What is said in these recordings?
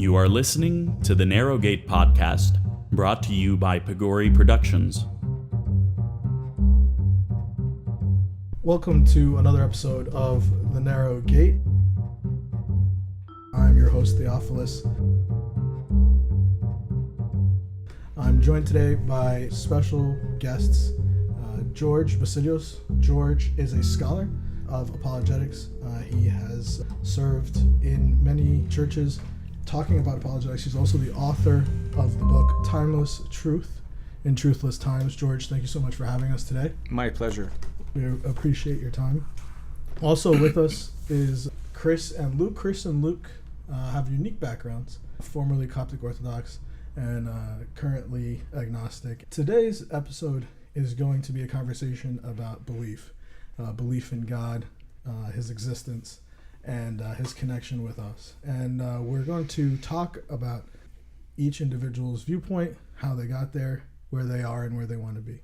You are listening to the Narrowgate Podcast, brought to you by Pagori Productions. Welcome to another episode of The Narrow Gate. I'm your host, Theophilus. I'm joined today by special guests, George Bassilios. George is a scholar of apologetics. He has served in many churches talking about apologetics. He's also the author of the book Timeless Truth in Truthless Times. George, thank you so much for having us today. My pleasure. We appreciate your time. Also with us is Chris and Luke. Chris and Luke have unique backgrounds, formerly Coptic Orthodox and currently agnostic. Today's episode is going to be a conversation about belief in God, his existence, and his connection with us. And we're going to talk about each individual's viewpoint, how they got there, where they are, and where they want to be.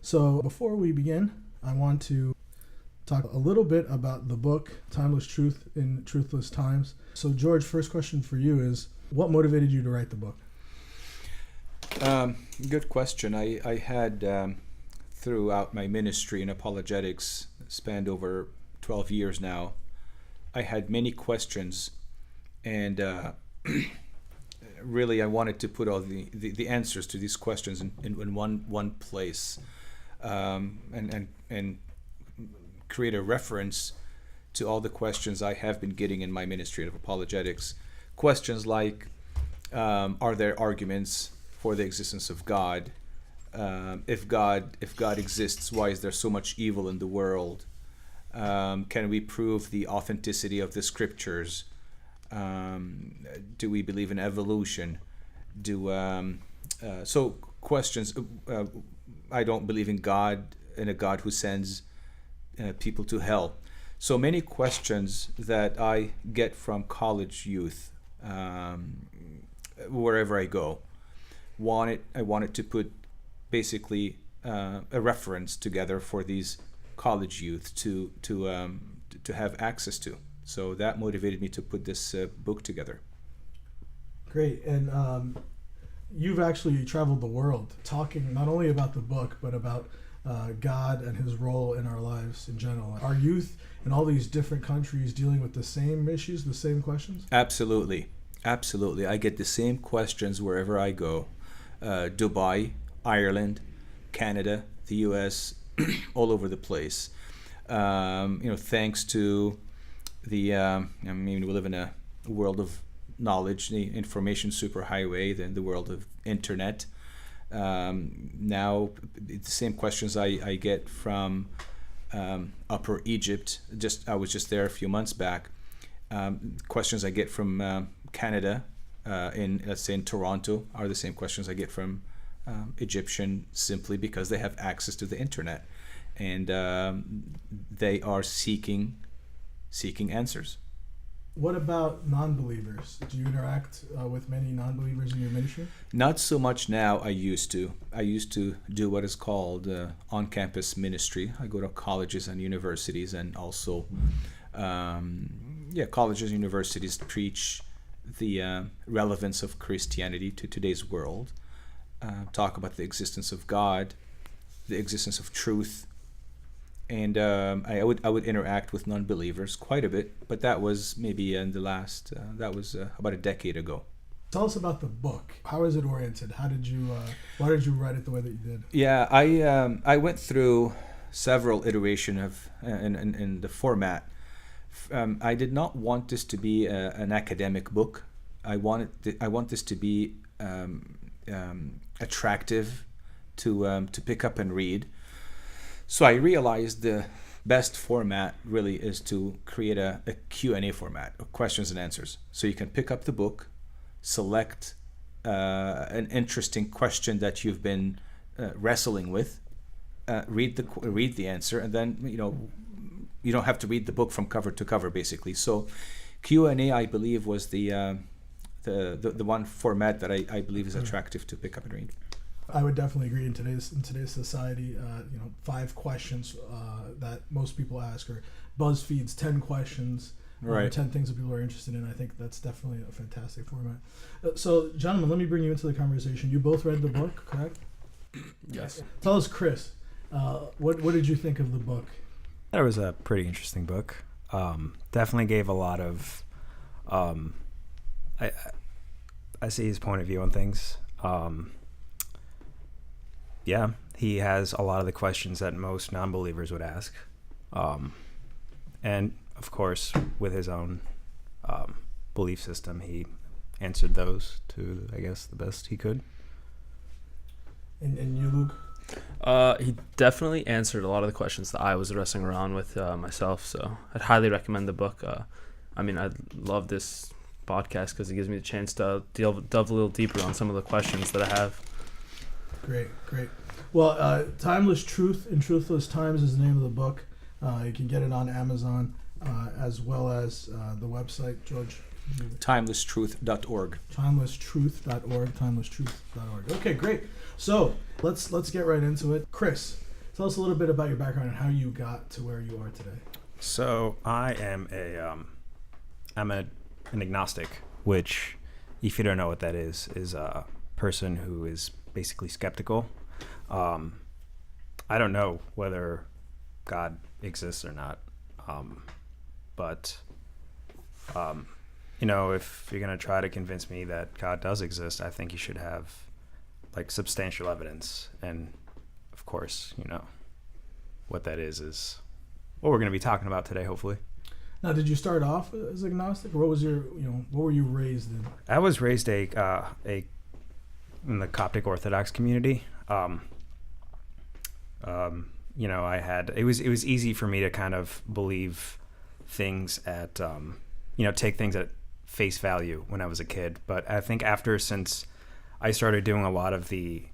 So before we begin, I want to talk a little bit about the book, Timeless Truth in Truthless Times. So George, first question for you is, what motivated you to write the book? Good question. I had, throughout my ministry in apologetics, spanned over 12 years now, I had many questions, and really I wanted to put all the answers to these questions in one place, and create a reference to all the questions I have been getting in my ministry of apologetics. Questions like, are there arguments for the existence of God? If God exists, why is there so much evil in the world? Can we prove the authenticity of the scriptures? Do we believe in evolution? So questions. I don't believe in a God who sends people to hell. So many questions that I get from college youth, wherever I go. I wanted to put basically a reference together for these college youth to have access to. So that motivated me to put this book together. Great. And you've actually traveled the world talking not only about the book, but about God and his role in our lives in general. Are youth in all these different countries dealing with the same issues, the same questions? Absolutely. I get the same questions wherever I go. Dubai, Ireland, Canada, the US, all over the place. Thanks to the, we live in a world of knowledge, the information superhighway, the world of internet. Now, the same questions I get from Upper Egypt. I was just there a few months back. Questions I get from Canada, let's say in Toronto, are the same questions I get from Egyptian, simply because they have access to the internet, and they are seeking answers. What about non-believers? Do you interact with many non-believers in your ministry? Not so much now. I used to do what is called on-campus ministry. I go to colleges and universities, and also colleges and universities preach the relevance of Christianity to today's world. Talk about the existence of God, the existence of truth, and I would interact with non-believers quite a bit, but that was maybe in the last about a decade ago. Tell us about the book. How is it oriented? Why did you write it the way that you did? Yeah, I went through several iterations of in the format. I did not want this to be an academic book. I want this to be attractive to pick up and read. So I realized the best format really is to create a Q&A format, of questions and answers. So you can pick up the book, select an interesting question that you've been wrestling with, read the answer, and then you don't have to read the book from cover to cover, basically. So Q&A, I believe, was the one format that I believe is attractive to pick up and read. I would definitely agree. In today's society, 5 questions that most people ask, or BuzzFeed's 10 questions, Right. 10 things that people are interested in. I think that's definitely a fantastic format. So, gentlemen, let me bring you into the conversation. You both read the book, correct? Yes. Tell us, Chris, what did you think of the book? That was a pretty interesting book. Definitely gave a lot of... I see his point of view on things. Yeah, he has a lot of the questions that most non-believers would ask. And, of course, with his own belief system, he answered those to, I guess, the best he could. And you, Luke? He definitely answered a lot of the questions that I was wrestling around with myself, so I'd highly recommend the book. I love this podcast because it gives me the chance to delve a little deeper on some of the questions that I have. Great. Well, Timeless Truth in Truthless Times is the name of the book. You can get it on Amazon as well as the website, George. Timelesstruth.org. Timelesstruth.org. Okay, great. So let's get right into it. Chris, tell us a little bit about your background and how you got to where you are today. So I am an agnostic, which, if you don't know what that is a person who is basically skeptical. I don't know whether God exists or not, but if you're going to try to convince me that God does exist, I think you should have substantial evidence. And of course, what that is what we're going to be talking about today, hopefully. Now, did you start off as agnostic, or what were you raised in? I was raised in the Coptic Orthodox community. I had it was easy for me to kind of believe things at take things at face value when I was a kid. But I think since I started doing a lot of the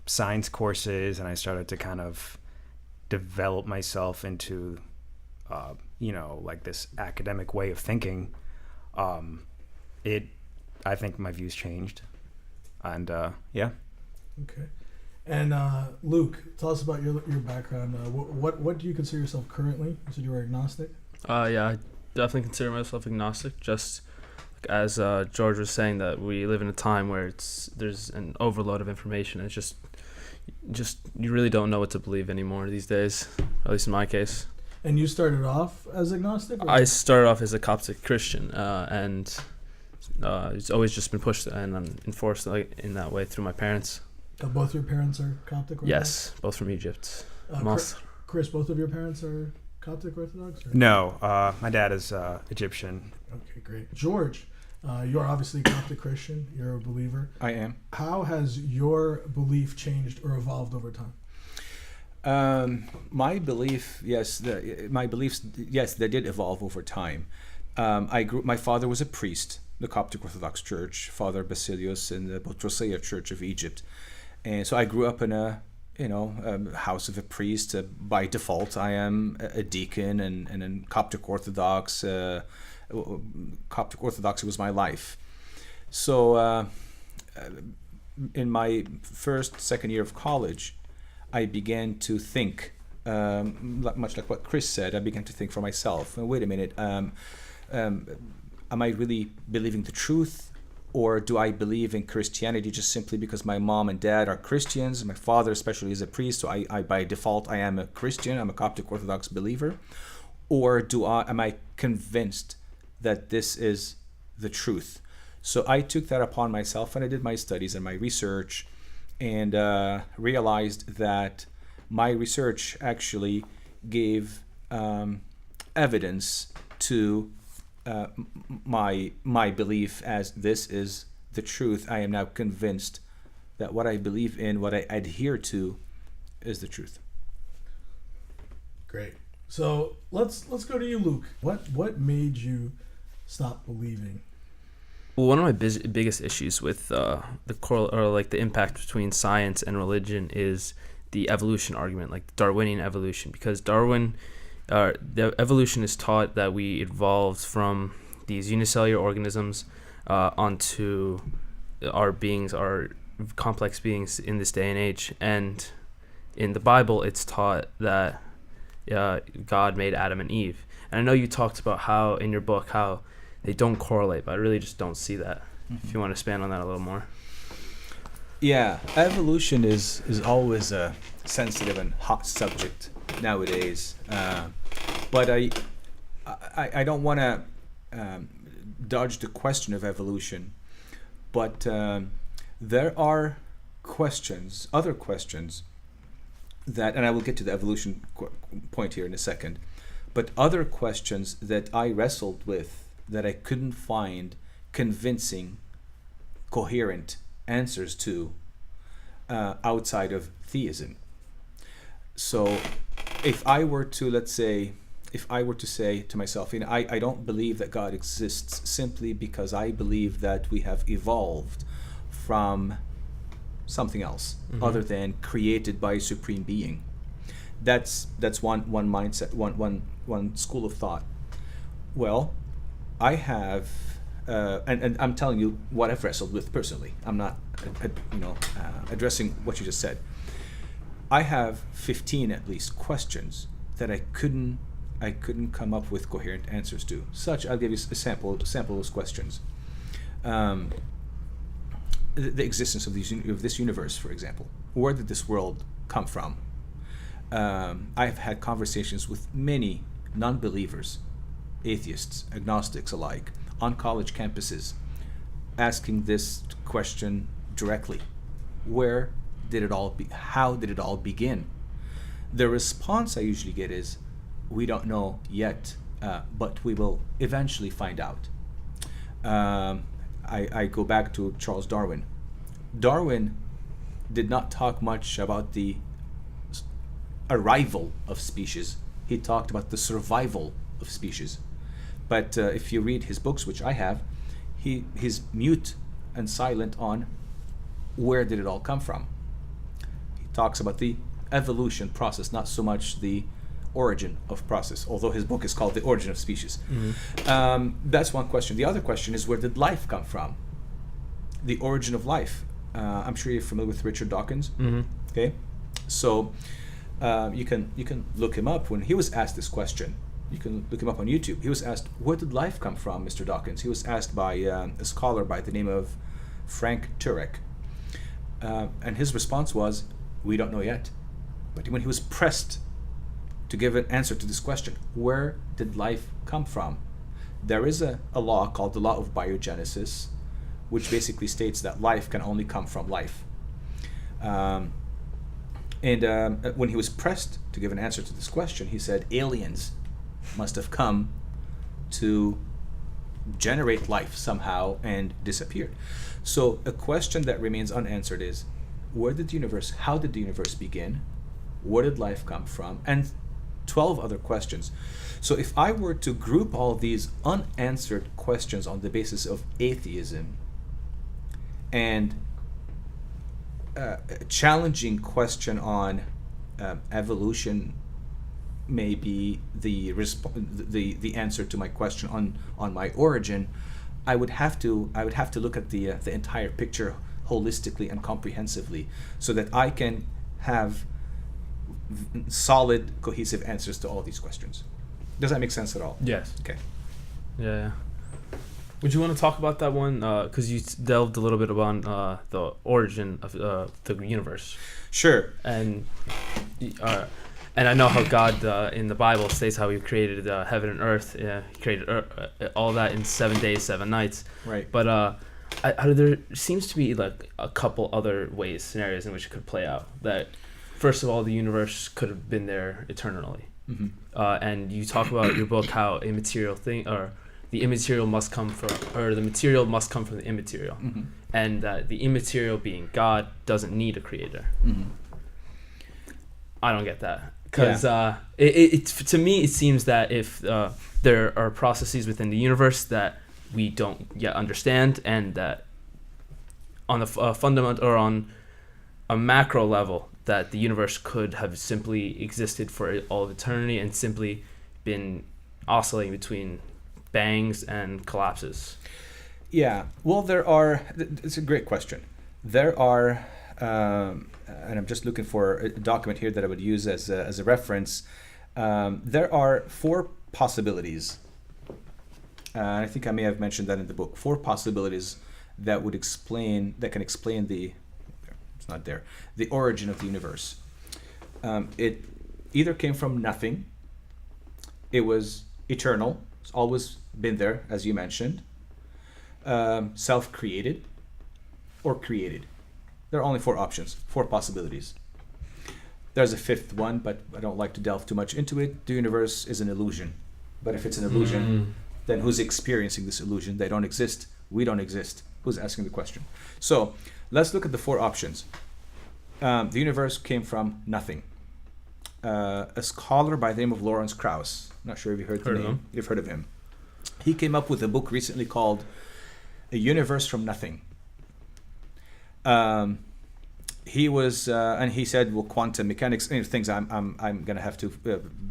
science courses, and I started to kind of develop myself into this academic way of thinking, I think my views changed. And yeah. Okay. And Luke, tell us about your background. What do you consider yourself currently? You said you were agnostic. Yeah, I definitely consider myself agnostic. Just as George was saying, that we live in a time where there's an overload of information. It's just you really don't know what to believe anymore these days. At least in my case. And you started off as agnostic? I started off as a Coptic Christian, and it's always just been pushed and enforced in that way through my parents. Both your parents are Coptic Orthodox? Yes, both from Egypt. Chris, both of your parents are Coptic Orthodox? Or? No, my dad is Egyptian. Okay, great. George, you're obviously a Coptic Christian. You're a believer. I am. How has your belief changed or evolved over time? My beliefs, yes, they did evolve over time. My father was a priest, the Coptic Orthodox Church, Father Bassilios in the Botroseia Church of Egypt. And so I grew up in a house of a priest. By default, I am a deacon and in Coptic Orthodox. Coptic Orthodoxy was my life. So in my second year of college, I began to think, much like what Chris said, I began to think for myself, wait a minute, am I really believing the truth? Or do I believe in Christianity just simply because my mom and dad are Christians? My father especially is a priest, so I by default I am a Christian. I'm a Coptic Orthodox believer. Or am I convinced that this is the truth? So I took that upon myself, and I did my studies and my research, and realized that my research actually gave evidence to my belief as this is the truth. I am now convinced that what I believe in, what I adhere to, is the truth. Great. So let's go to you, Luke. What made you stop believing? Well, one of my biggest issues with the impact between science and religion is the evolution argument, like Darwinian evolution, because the evolution is taught that we evolved from these unicellular organisms onto our complex beings in this day and age. And in the Bible, it's taught that God made Adam and Eve. And I know you talked about how in your book how they don't correlate, but I really just don't see that. If you want to expand on that a little more. Yeah, evolution is always a sensitive and hot subject nowadays, but I don't want to dodge the question of evolution, but there are other questions that, and I will get to the evolution point here in a second, but other questions that I wrestled with that I couldn't find convincing, coherent answers to outside of theism. So if I were to say to myself, I don't believe that God exists simply because I believe that we have evolved from something else other than created by a supreme being. That's one mindset, one school of thought. Well, I have, and I'm telling you what I've wrestled with personally. I'm not, addressing what you just said. I have 15 at least questions that I couldn't come up with coherent answers to. I'll give you a sample of those questions. The existence of this universe, for example. Where did this world come from? I've had conversations with many non-believers, atheists, agnostics alike, on college campuses, asking this question directly. Where did it all how did it all begin? The response I usually get is, we don't know yet, but we will eventually find out. I go back to Charles Darwin. Darwin did not talk much about the arrival of species. He talked about the survival of species. But if you read his books, which I have, he's mute and silent on where did it all come from. He talks about the evolution process, not so much the origin of process, although his book is called The Origin of Species. That's one question. The other question is, where did life come from? The origin of life. I'm sure you're familiar with Richard Dawkins. Okay, so you can look him up. When he was asked this question, you can look him up on YouTube. He was asked, where did life come from, Mr. Dawkins? He was asked by a scholar by the name of Frank Turek. And his response was, we don't know yet. But when he was pressed to give an answer to this question, where did life come from? There is a law called the law of biogenesis, which basically states that life can only come from life. And when he was pressed to give an answer to this question, he said aliens must have come to generate life somehow and disappeared. So a question that remains unanswered is, how did the universe begin? Where did life come from? And 12 other questions. So if I were to group all these unanswered questions on the basis of atheism and a challenging question on evolution may be the answer to my question on my origin, I would have to look at the entire picture holistically and comprehensively, so that I can have solid, cohesive answers to all these questions. Does that make sense at all? Yes. Okay. Yeah. Would you want to talk about that one? Because you delved a little bit on the origin of the universe. Sure. And I know how God in the Bible states how He created heaven and earth. He created all that in 7 days, 7 nights. Right. But there seems to be like a couple other scenarios in which it could play out. That first of all, the universe could have been there eternally. Mm-hmm. And you talk about your book how immaterial thing or the immaterial must come from, or the material must come from the immaterial, mm-hmm. and that the immaterial being God doesn't need a creator. Mm-hmm. I don't get that, because to me it seems that if there are processes within the universe that we don't yet understand, and that on a fundamental or on a macro level, that the universe could have simply existed for all of eternity and simply been oscillating between bangs and collapses. Yeah, well, it's a great question. There are, and I'm just looking for a document here that I would use as a reference. There are possibilities. I think I may have mentioned that in the book. 4 possibilities that can explain the origin of the universe. It either came from nothing, it was eternal, it's always been there, as you mentioned, self-created, or created. There are only 4 options, 4 possibilities. There's a 5th one, but I don't like to delve too much into it. The universe is an illusion. But if it's an illusion, then who's experiencing this illusion? They don't exist. We don't exist. Who's asking the question? So let's look at the 4 options. The universe came from nothing. A scholar by the name of Lawrence Krauss. Not sure if you heard the name. You've heard of him. He came up with a book recently called A Universe from Nothing. He was, and he said, well, quantum mechanics, things I'm going to have to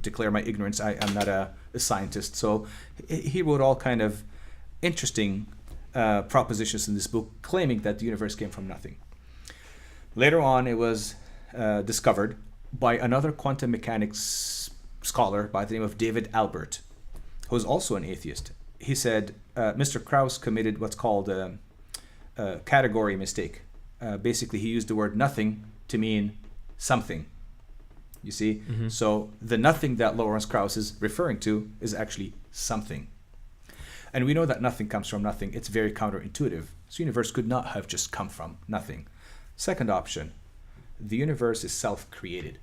declare my ignorance. I'm not a scientist. So he wrote all kind of interesting propositions in this book, claiming that the universe came from nothing. Later on, it was discovered by another quantum mechanics scholar by the name of David Albert, who is also an atheist. He said Mr. Krauss committed what's called a category mistake. Basically, he used the word nothing to mean something. You see? So the nothing that Lawrence Krauss is referring to is actually something. And we know that nothing comes from nothing. It's very counterintuitive. This universe could not have just come from nothing. Second option, the universe is self-created.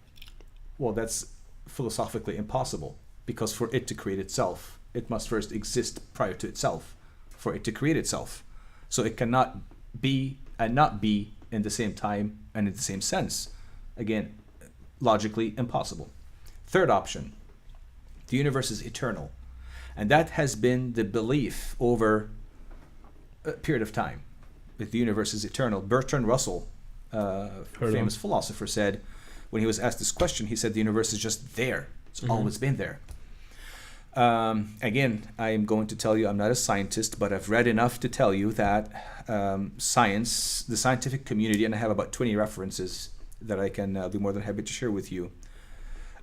Well, that's philosophically impossible, because for it to create itself, it must first exist prior to itself, for it to create itself. So it cannot be and not be in the same time and in the same sense. Again, logically impossible. Third option, the universe is eternal. And that has been the belief over a period of time, that the universe is eternal. Bertrand Russell, famous philosopher, said, when he was asked this question, he said the universe is just there. It's always been there. Again, I am going to tell you I'm not a scientist, but I've read enough to tell you that science, the scientific community, and I have about 20 references that I can be more than happy to share with you,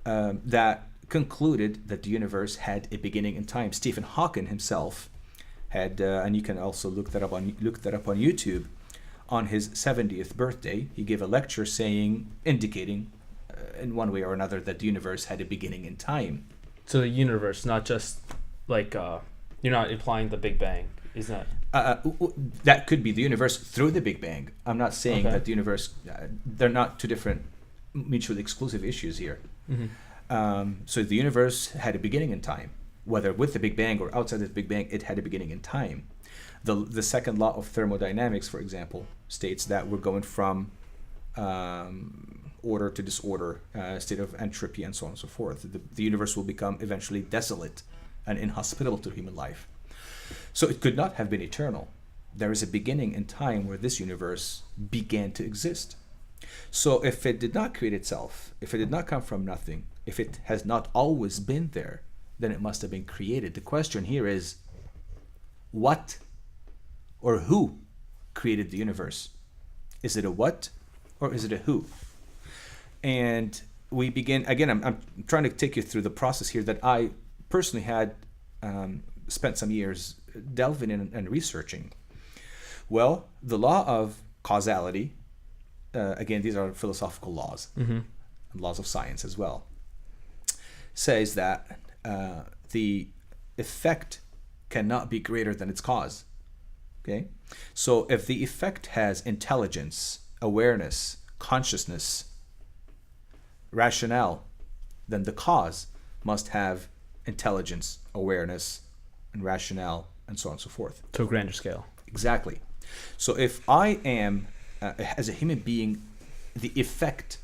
that concluded that the universe had a beginning in time. Stephen Hawking himself had, and you can also look that up on YouTube, on his 70th birthday, he gave a lecture indicating in one way or another that the universe had a beginning in time. So the universe, not just like you're not implying the Big Bang, is that? That could be the universe through the Big Bang. I'm not saying that the universe. They're not two different, mutually exclusive issues here. So the universe had a beginning in time, whether with the Big Bang or outside the Big Bang, it had a beginning in time. The second law of thermodynamics, for example, states that we're going from order to disorder, state of entropy, and so on and so forth. The universe will become eventually desolate and inhospitable to human life. So it could not have been eternal. There is a beginning in time where this universe began to exist. So if it did not create itself, if it did not come from nothing, if it has not always been there, then it must have been created. The question here is, what or who created the universe? Is it a what or is it a who? And we begin, again, I'm trying to take you through the process here that I personally had spent some years delving in and researching. Well, the law of causality, again, these are philosophical laws, and laws of science as well, says that the effect cannot be greater than its cause. Okay? So if the effect has intelligence, awareness, consciousness, rationale, then the cause must have intelligence, awareness, and rationale, and so on and so forth. To a grander scale. Exactly. So if I am, as a human being, the effect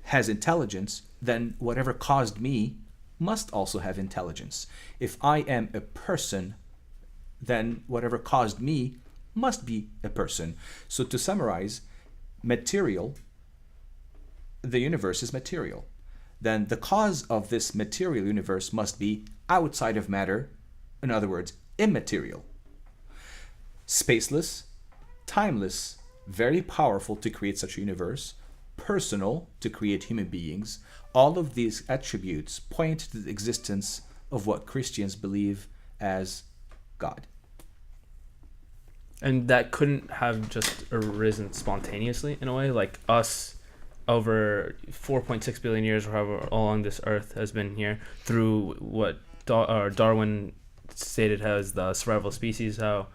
has intelligence, then whatever caused me must also have intelligence. If I am a person, then whatever caused me must be a person. So to summarize, the universe is material. Then the cause of this material universe must be outside of matter, in other words, immaterial. Spaceless, timeless, very powerful to create such a universe, personal to create human beings. All of these attributes point to the existence of what Christians believe as God. And that couldn't have just arisen spontaneously in a way, like us over 4.6 billion years or however long this earth has been here, through what Darwin stated as the survival of species, how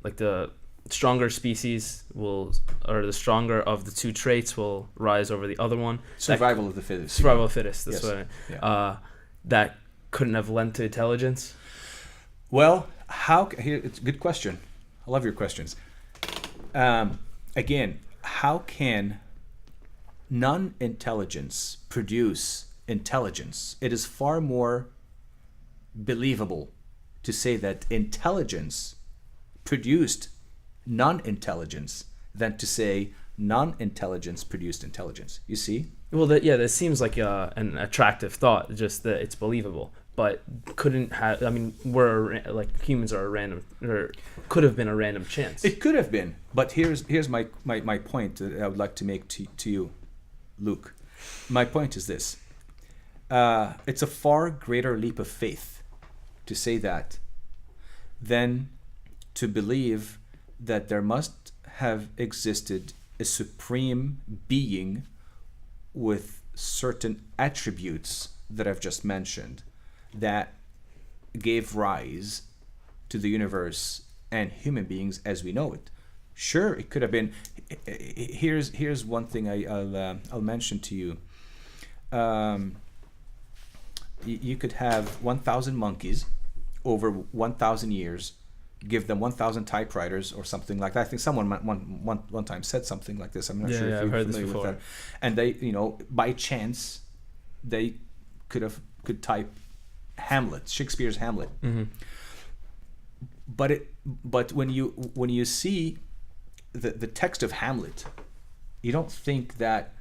like the stronger species will, or the stronger of the two traits will rise over the other one. Survival of the fittest. Survival of the fittest, that's Yes. what that couldn't have lent to intelligence. Well, it's a good question. I love your questions. Again, how can non-intelligence produce intelligence? It is far more believable to say that intelligence produced non-intelligence than to say non-intelligence produced intelligence. You see? Well, that seems like an attractive thought, just that it's believable. But couldn't have. I mean, we're like humans are a random, or could have been a random chance. It could have been, but here's my point that I would like to make to you, Luke. My point is this: it's a far greater leap of faith to say that than to believe that there must have existed a supreme being with certain attributes that I've just mentioned, that gave rise to the universe and human beings as we know it. Sure, it could have been. Here's one thing I'll mention to you. You could have 1,000 monkeys over 1,000 years, give them 1,000 typewriters or something like that. I think someone one time said something like this. I'm not sure if you're familiar with that. And they, by chance, they could type Hamlet, Shakespeare's Hamlet. Mm-hmm. But when you see the text of Hamlet, you don't think that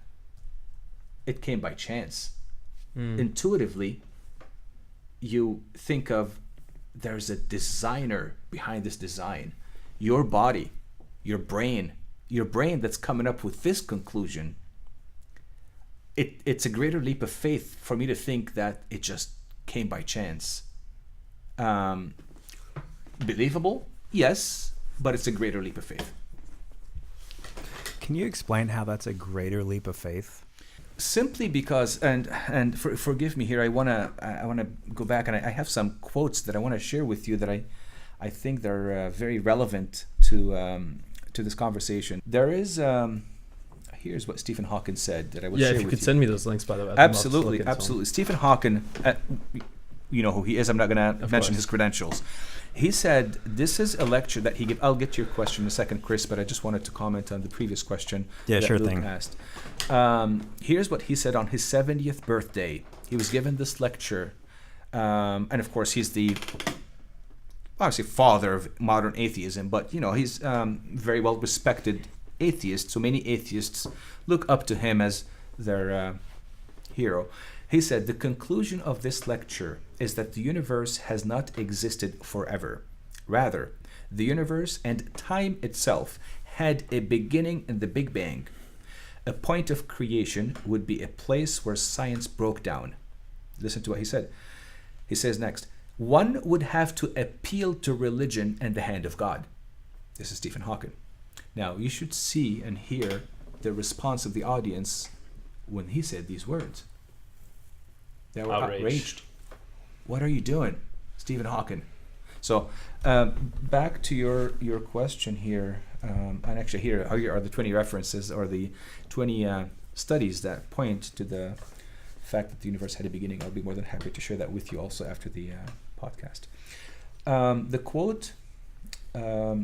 it came by chance. Intuitively, you think of there's a designer behind this design. Your body, your brain that's coming up with this conclusion. It's a greater leap of faith for me to think that it just came by chance. Believable? Yes, but it's a greater leap of faith. Can you explain how that's a greater leap of faith? Simply because, and forgive me here, I wanna go back, and I have some quotes that I want to share with you that I think they're very relevant to this conversation. There is here's what Stephen Hawking said that I would share with you. Yeah, if you could send me those links, by the way. Absolutely. Stephen Hawking, you know who he is. I'm not going to mention his credentials. He said this is a lecture that he gave. I'll get to your question in a second, Chris, but I just wanted to comment on the previous question that Luke asked. Here's what he said on his 70th birthday. He was given this lecture, and of course he's the obviously father of modern atheism, but he's very well respected atheist. So many atheists look up to him as their hero. He said, the conclusion of this lecture is that the universe has not existed forever. Rather, the universe and time itself had a beginning in the Big Bang. A point of creation would be a place where science broke down. Listen to what he said. He says next, one would have to appeal to religion and the hand of God. This is Stephen Hawking. Now, you should see and hear the response of the audience when he said these words. They were outraged. What are you doing, Stephen Hawking? So, back to your question here, and actually here are the 20 references or the 20 studies that point to the fact that the universe had a beginning. I'll be more than happy to share that with you also after the podcast. The quote I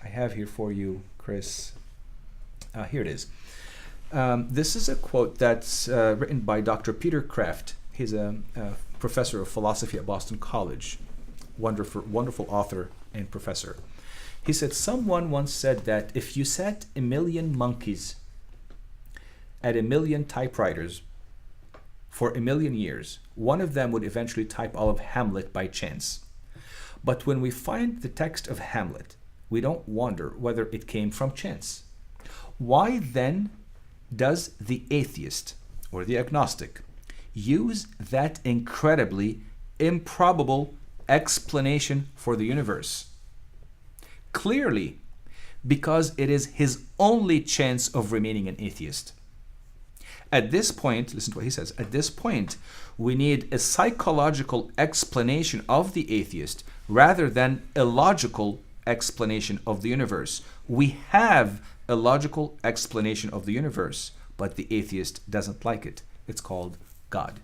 have here for you, Chris, here it is. This is a quote that's written by Dr. Peter Kraft. He's a professor of philosophy at Boston College. Wonderful author and professor. He said, someone once said that if you set 1 million monkeys at 1 million typewriters for 1 million years, one of them would eventually type all of Hamlet by chance. But when we find the text of Hamlet, we don't wonder whether it came from chance. Why then does the atheist or the agnostic use that incredibly improbable explanation for the universe. Clearly, because it is his only chance of remaining an atheist. At this point, listen to what he says, at this point, we need a psychological explanation of the atheist rather than a logical explanation of the universe. We have a logical explanation of the universe, but the atheist doesn't like it. It's called God.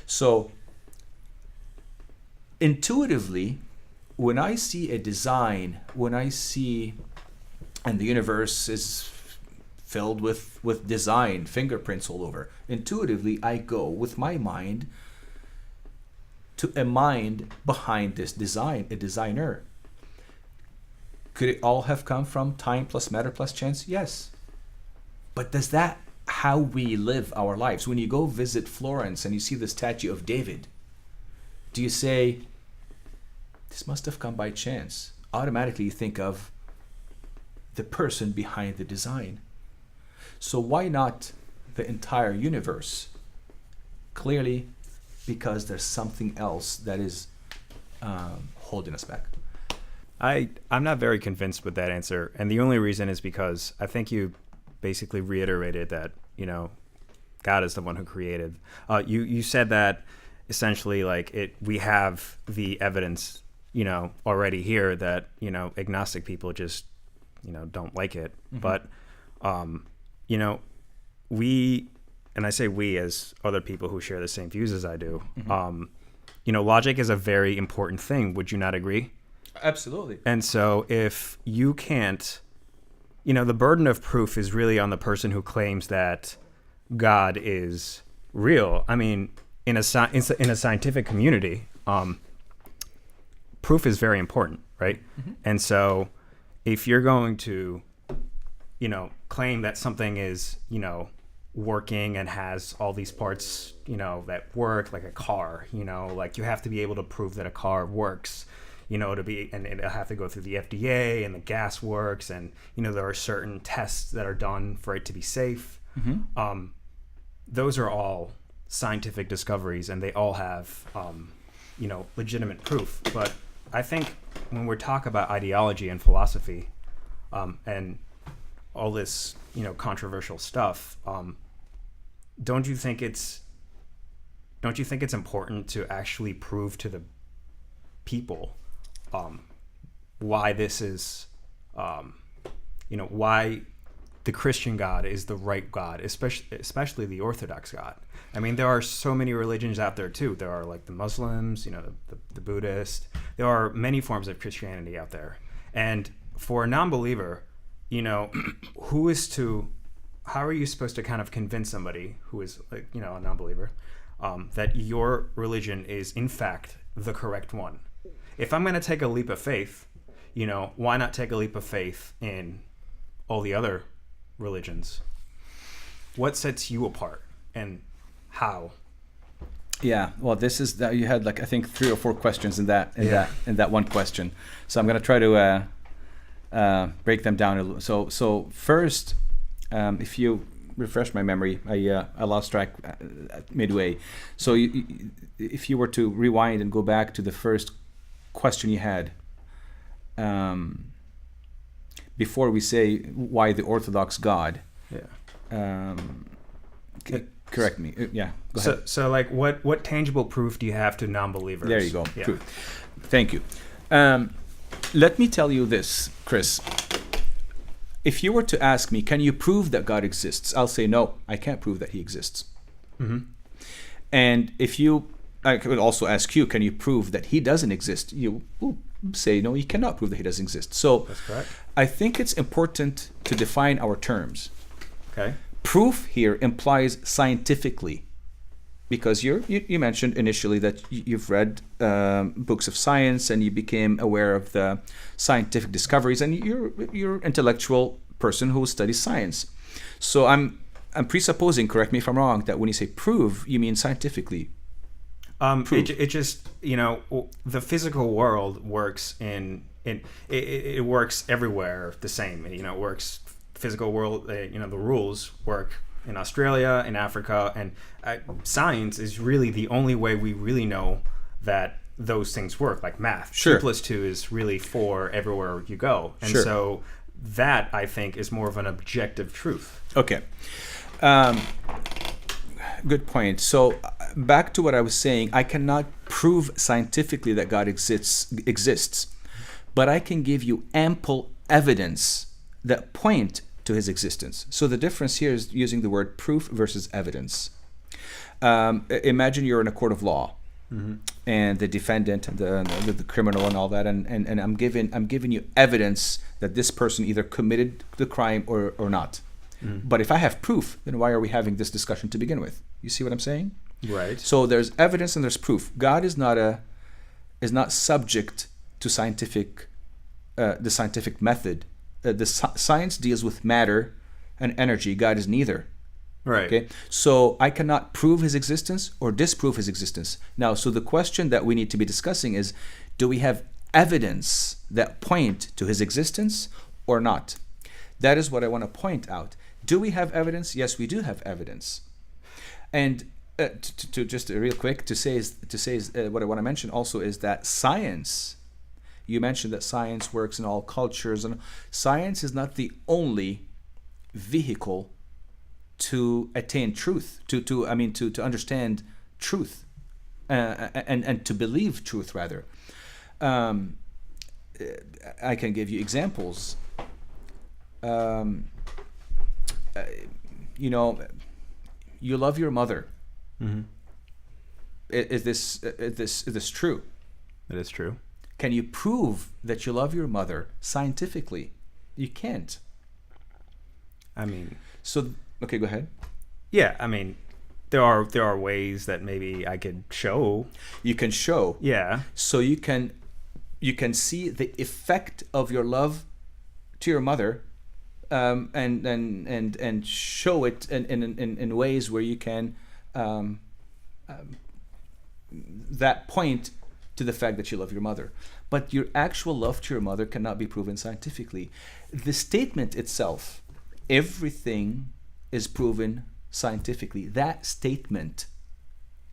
So, intuitively, when I see a design, and the universe is filled with design, fingerprints all over, intuitively I go with my mind to a mind behind this design, a designer. Could it all have come from time plus matter plus chance? Yes. But does that how we live our lives? When you go visit Florence and you see the statue of David, do you say, this must have come by chance? Automatically you think of the person behind the design. So why not the entire universe? Clearly, because there's something else that is holding us back. I'm not very convinced with that answer, and the only reason is because I think you basically reiterated that, God is the one who created. You said that essentially, like, we have the evidence, already here that, agnostic people just, don't like it. Mm-hmm. But, we, and I say we as other people who share the same views as I do, mm-hmm. Logic is a very important thing. Would you not agree? Absolutely. And so if you can't, the burden of proof is really on the person who claims that God is real. I mean, in a scientific community, proof is very important, right? Mm-hmm. And so if you're going to, claim that something is, working and has all these parts, that work, like a car, like you have to be able to prove that a car works, and it'll have to go through the FDA and the gas works, and, there are certain tests that are done for it to be safe. Mm-hmm. Those are all scientific discoveries, and they all have, legitimate proof. But I think when we're talking about ideology and philosophy, and all this, controversial stuff, don't you think it's important to actually prove to the people why this is, why the Christian God is the right God, especially the Orthodox God? I mean, there are so many religions out there too. There are like the Muslims, the Buddhist. There are many forms of Christianity out there. And for a non-believer, how are you supposed to kind of convince somebody who is like, a non-believer, that your religion is in fact the correct one? If I'm going to take a leap of faith, why not take a leap of faith in all the other religions? What sets you apart and how? Yeah, well, this is that you had like I think 3 or 4 questions in that one question. So I'm going to try to break them down a little. So first, if you refresh my memory, I lost track midway. So if you were to rewind and go back to the first question you had, before we say why the Orthodox God, correct me. Yeah, go ahead. So like, what tangible proof do you have to non-believers? There you go. Yeah. Proof. Thank you. Let me tell you this, Chris. If you were to ask me, can you prove that God exists? I'll say, no, I can't prove that he exists. Mm-hmm. And I could also ask you, can you prove that he doesn't exist? You will say, no, you cannot prove that he doesn't exist. So that's correct. I think it's important to define our terms. Okay. Proof here implies scientifically, because you mentioned initially that you've read books of science and you became aware of the scientific discoveries, and you're an intellectual person who studies science. So I'm presupposing, correct me if I'm wrong, that when you say prove, you mean scientifically. It just, the physical world works it works everywhere the same. It works physical world. The rules work in Australia, in Africa, and science is really the only way we really know that those things work, like math. Sure. 2 + 2 is really 4 everywhere you go. And Sure. so that, I think, is more of an objective truth. Okay. Good point. So back to what I was saying, I cannot prove scientifically that God exists, but I can give you ample evidence that point to his existence. So the difference here is using the word proof versus evidence. Imagine you're in a court of law, and the defendant, the criminal, and all that, and I'm giving you evidence that this person either committed the crime or not. But if I have proof, then why are we having this discussion to begin with? You see what I'm saying? Right. So there's evidence and there's proof. God is not subject to the scientific method. Science deals with matter and energy. God is neither. Right. Okay. So I cannot prove his existence or disprove his existence. Now, so the question that we need to be discussing is, do we have evidence that point to his existence or not? That is what I want to point out. Do we have evidence? Yes, we do have evidence. And to just real quick to say what I want to mention also is that science. You mentioned that science works in all cultures, and science is not the only vehicle to attain truth, to understand truth, and to believe truth rather. I can give you examples. You love your mother. Mm-hmm. Is this true? It is true. Can you prove that you love your mother scientifically? You can't. I mean, So okay, go ahead. yeah. I mean, there are ways that maybe I could show. You can show. Yeah. So you can see the effect of your love to your mother, and show it in ways where you can that point to the fact that you love your mother. But your actual love to your mother cannot be proven scientifically. The statement itself, everything is proven scientifically. That statement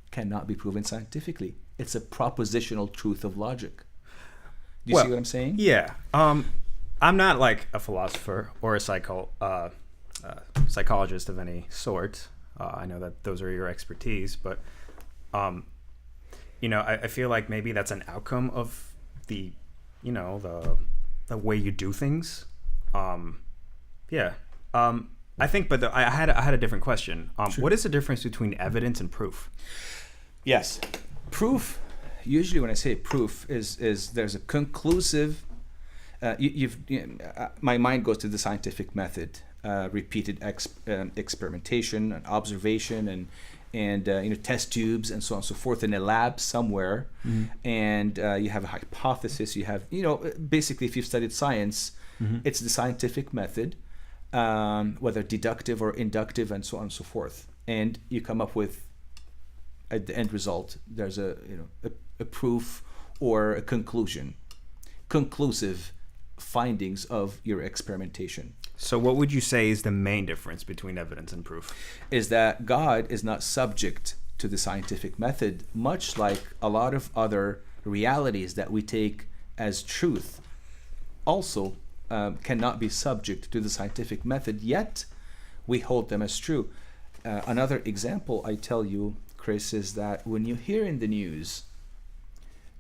cannot be proven scientifically. It's a propositional truth of logic. Do you see what I'm saying? Yeah. I'm not like a philosopher or a psychologist of any sort. I know that those are your expertise, but I feel like maybe that's an outcome of the way you do things. I think, but I had a different question. Sure. What is the difference between evidence and proof? Yes. Proof, usually when I say proof, is there's a conclusive, my mind goes to the scientific method, repeated experimentation and observation and test tubes and so on and so forth in a lab somewhere. Mm-hmm. And you have a hypothesis, you have, basically if you've studied science, Mm-hmm. it's the scientific method, whether deductive or inductive and so on and so forth. And you come up with, at the end result, there's a proof or a conclusive findings of your experimentation. So what would you say is the main difference between evidence and proof? Is that God is not subject to the scientific method, much like a lot of other realities that we take as truth also cannot be subject to the scientific method, yet we hold them as true. Another example I tell you, Chris, is that when you hear in the news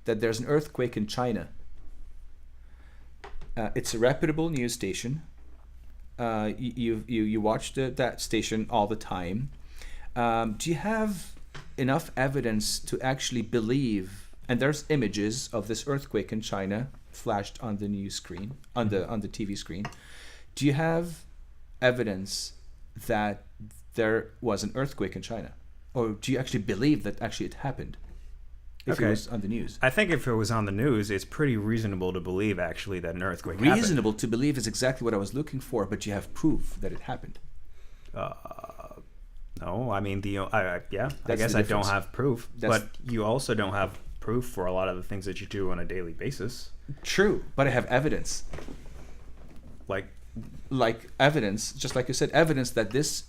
that there's an earthquake in China, it's a reputable news station. You watch that station all the time. Do you have enough evidence to actually believe? And there's images of this earthquake in China flashed on the news screen, on the TV screen. Do you have evidence that there was an earthquake in China, or do you actually believe that actually it happened? If it was on the news, I think if it was on the news, it's pretty reasonable to believe actually that an earthquake happened. Reasonable to believe is exactly what I was looking for, but you have proof that it happened. No, I mean I guess the I don't difference. have proof, but you also don't have proof for a lot of the things that you do on a daily basis. True, but I have evidence. Like evidence, just like you said, evidence that this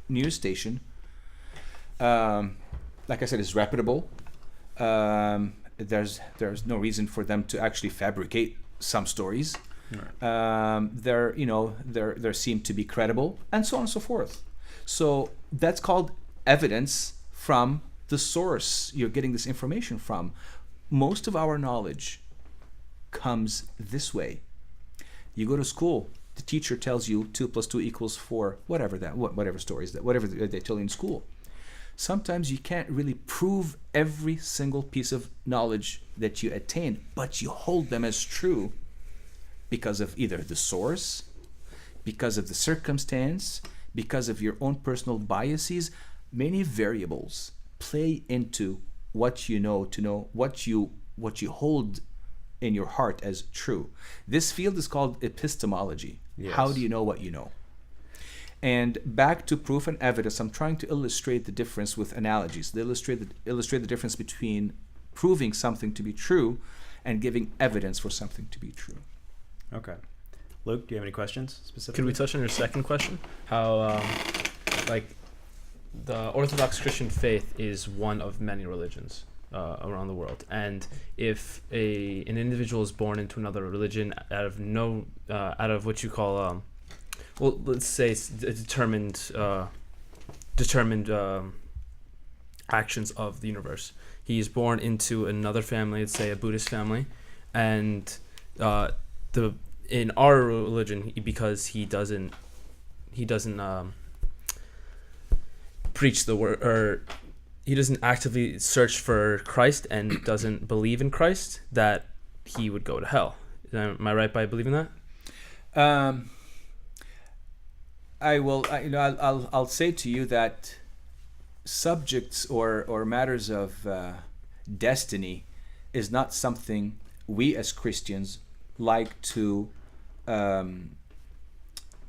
news station, like I said, is reputable. There's no reason for them to actually fabricate some stories. Right. They seem to be credible, and so on and so forth. So that's called evidence from the source you're getting this information from. Most of our knowledge comes this way. You go to school, the teacher tells you 2 + 2 = 4, whatever stories that whatever they tell you in school. Sometimes you can't really prove every single piece of knowledge that you attain, but you hold them as true because of either the source, because of the circumstance, because of your own personal biases. Many variables play into what you know, to know what you hold in your heart as true. This field is called epistemology. Yes. How do you know what you know? And back to proof and evidence, I'm trying to illustrate the difference with analogies. They illustrate the difference between proving something to be true and giving evidence for something to be true. Okay. Luke, do you have any questions specifically? Could we touch on your second question? How, the Orthodox Christian faith is one of many religions around the world, and if an individual is born into another religion out of what you call, let's say determined actions of the universe. He is born into another family, let's say a Buddhist family, and in our religion, because he doesn't preach the word, or he doesn't actively search for Christ and doesn't believe in Christ, that he would go to hell. Am I right by believing that? I'll say to you that subjects or matters of destiny is not something we as Christians like to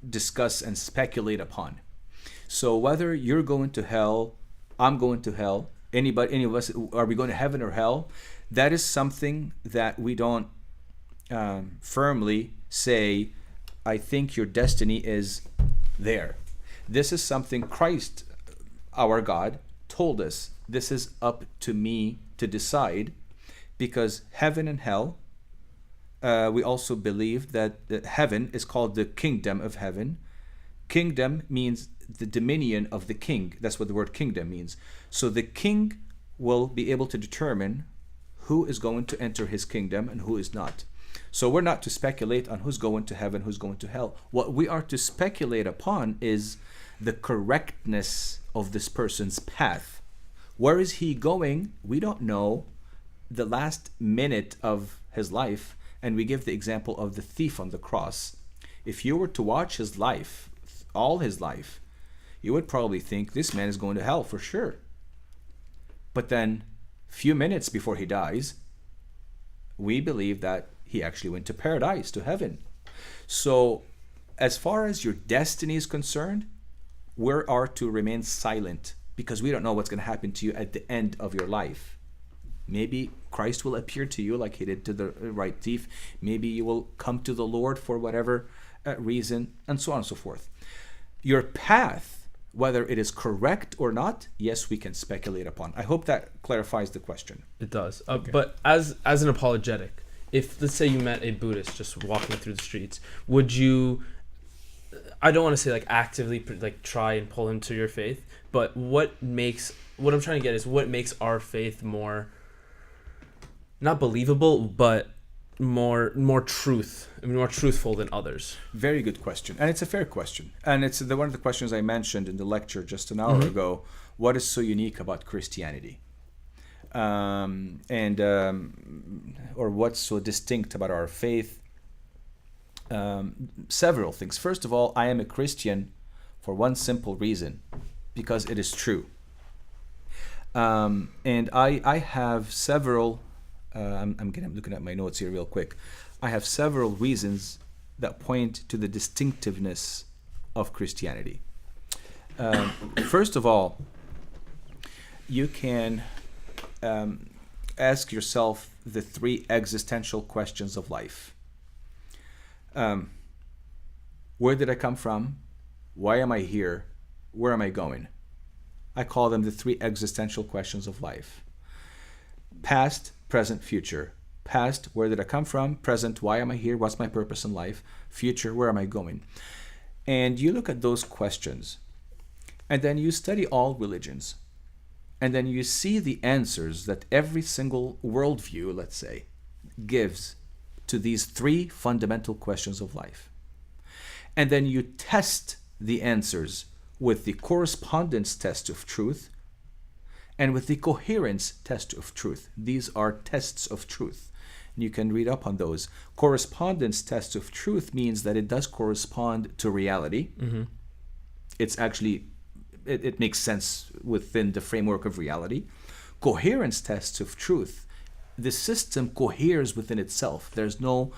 discuss and speculate upon. So whether you're going to hell, I'm going to hell, any of us, are we going to heaven or hell? That is something that we don't firmly say, I think your destiny is there. This is something Christ, our God, told us. This is up to me to decide, because heaven and hell, we also believe that heaven is called the kingdom of heaven. Kingdom means the dominion of the king. That's what the word kingdom means. So the king will be able to determine who is going to enter his kingdom and who is not. So we're not to speculate on who's going to heaven, who's going to hell. What we are to speculate upon is the correctness of this person's path. Where is he going? We don't know the last minute of his life. And we give the example of the thief on the cross. If you were to watch his life, all his life, you would probably think this man is going to hell for sure. But then, few minutes before he dies, we believe that he actually went to paradise, to heaven. So, as far as your destiny is concerned, we are to remain silent, because we don't know what's going to happen to you at the end of your life. Maybe Christ will appear to you like he did to the right thief. Maybe you will come to the Lord for whatever reason, and so on and so forth. Your path, whether it is correct or not, yes, we can speculate upon. I hope that clarifies the question. It does. Okay. But as an apologetic, if let's say you met a Buddhist just walking through the streets, would you, I don't want to say like actively like try and pull him to your faith, but what I'm trying to get is what makes our faith more, not believable, but more truthful than others? Very good question, and it's a fair question, and it's one of the questions I mentioned in the lecture just an hour ago. What is so unique about Christianity, or what's so distinct about our faith? Several things. First of all, I am a Christian for one simple reason, because it is true, and I have several. I'm looking at my notes here real quick. I have several reasons that point to the distinctiveness of Christianity. First of all, you can ask yourself the 3 existential questions of life. Where did I come from? Why am I here? Where am I going? I call them the 3 existential questions of life. Past, present, future. Past, where did I come from? Present, why am I here? What's my purpose in life? Future, where am I going? And you look at those questions, and then you study all religions, and then you see the answers that every single worldview, let's say, gives to these three fundamental questions of life. And then you test the answers with the correspondence test of truth and with the coherence test of truth. These are tests of truth. And you can read up on those. Correspondence test of truth means that it does correspond to reality. Mm-hmm. It's actually, it makes sense within the framework of reality. Coherence tests of truth, the system coheres within itself. There's no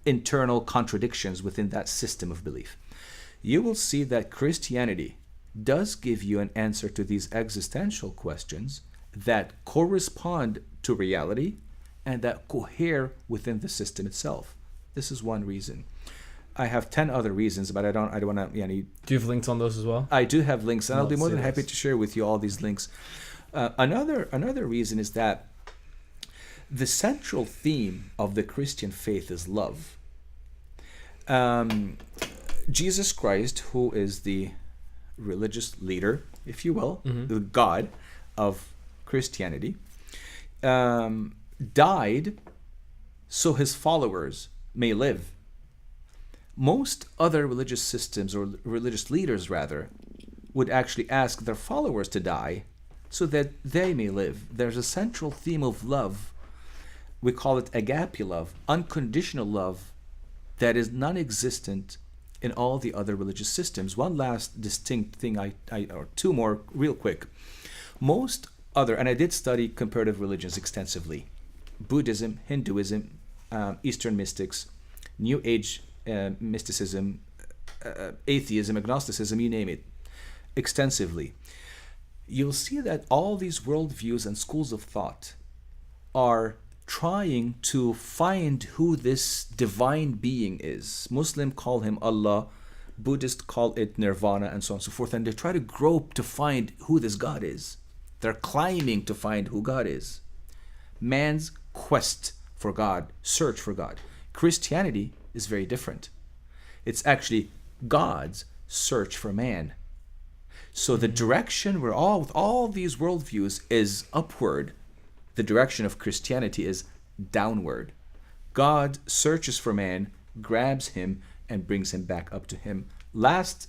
internal contradictions within that system of belief. You will see that Christianity does give you an answer to these existential questions that correspond to reality and that cohere within the system itself. This is one reason. I have 10 other reasons, but I don't want to. Do you have links on those as well? I do have links, and I'll be more than happy this. to share with you all these links. Another reason is that the central theme of the Christian faith is love. Jesus Christ, who is the religious leader, if you will, the God of Christianity, died so his followers may live. Most other religious systems, or religious leaders rather, would actually ask their followers to die so that they may live. There's a central theme of love. We call it agape love, unconditional love, that is non-existent in all the other religious systems. One last distinct thing, or two more real quick. Most other, and I did study comparative religions extensively, Buddhism, Hinduism, Eastern mystics, New Age mysticism, atheism, agnosticism, you name it, extensively. You'll see that all these worldviews and schools of thought are trying to find who this divine being is. Muslim call him Allah, Buddhists call it nirvana, and so on and so forth, and they try to grope to find who this God is. They're climbing to find who God is. Man's quest for God, search for God. Christianity is very different. It's actually God's search for man. So the direction where all these worldviews is upward. The direction of Christianity is downward. God searches for man, grabs him, and brings him back up to him. Last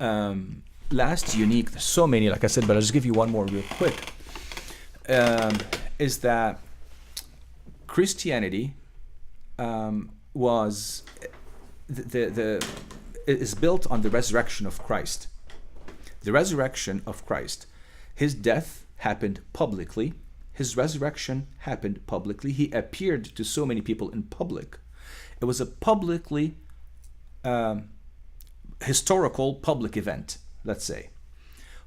unique, there's so many, like I said, but I'll just give you one more real quick, is that Christianity was is built on the resurrection of Christ. The resurrection of Christ. His death happened publicly. His resurrection happened publicly. He appeared to so many people in public. It was a publicly historical public event, let's say.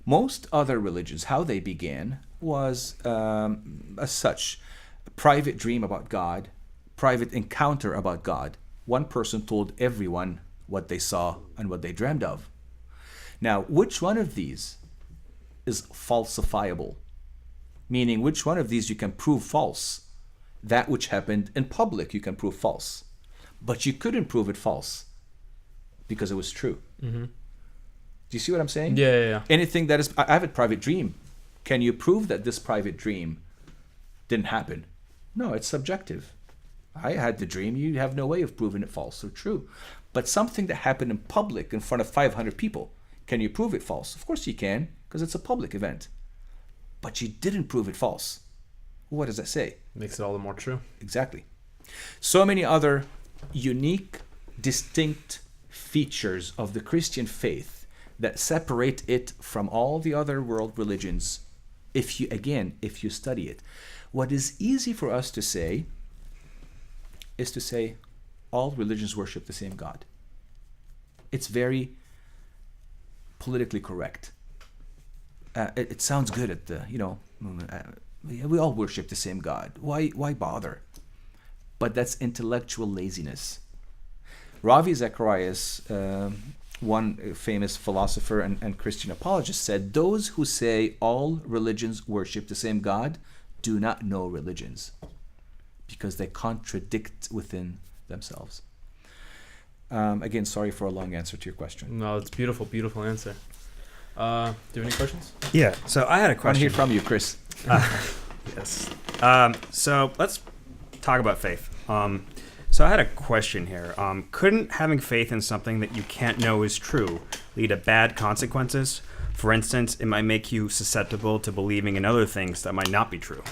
Most other religions, how they began was as such, a private dream about God, private encounter about God. One person told everyone what they saw and what they dreamed of. Now, which one of these is falsifiable? Meaning, which one of these you can prove false? That which happened in public you can prove false. But you couldn't prove it false because it was true. Mm-hmm. Do you see what I'm saying? Yeah. Anything that is, I have a private dream. Can you prove that this private dream didn't happen? No, it's subjective. I had the dream. You have no way of proving it false or true. But something that happened in public in front of 500 people, can you prove it false? Of course you can, because it's a public event. But you didn't prove it false. What does that say? Makes it all the more true. Exactly. So many other unique, distinct features of the Christian faith that separate it from all the other world religions, if you study it. What is easy for us to say is to say all religions worship the same God. It's very politically correct. It sounds good at the, we all worship the same God. Why bother? But that's intellectual laziness. Ravi Zacharias one famous philosopher and Christian apologist said, those who say all religions worship the same God do not know religions, because they contradict within themselves. Again, sorry for a long answer to your question. No, it's beautiful, beautiful answer. Do you have any questions? Yeah. So I had a I want to question. hear from you, Chris. Yes. So let's talk about faith. So I had a question here. Couldn't having faith in something that you can't know is true lead to bad consequences? For instance, it might make you susceptible to believing in other things that might not be true.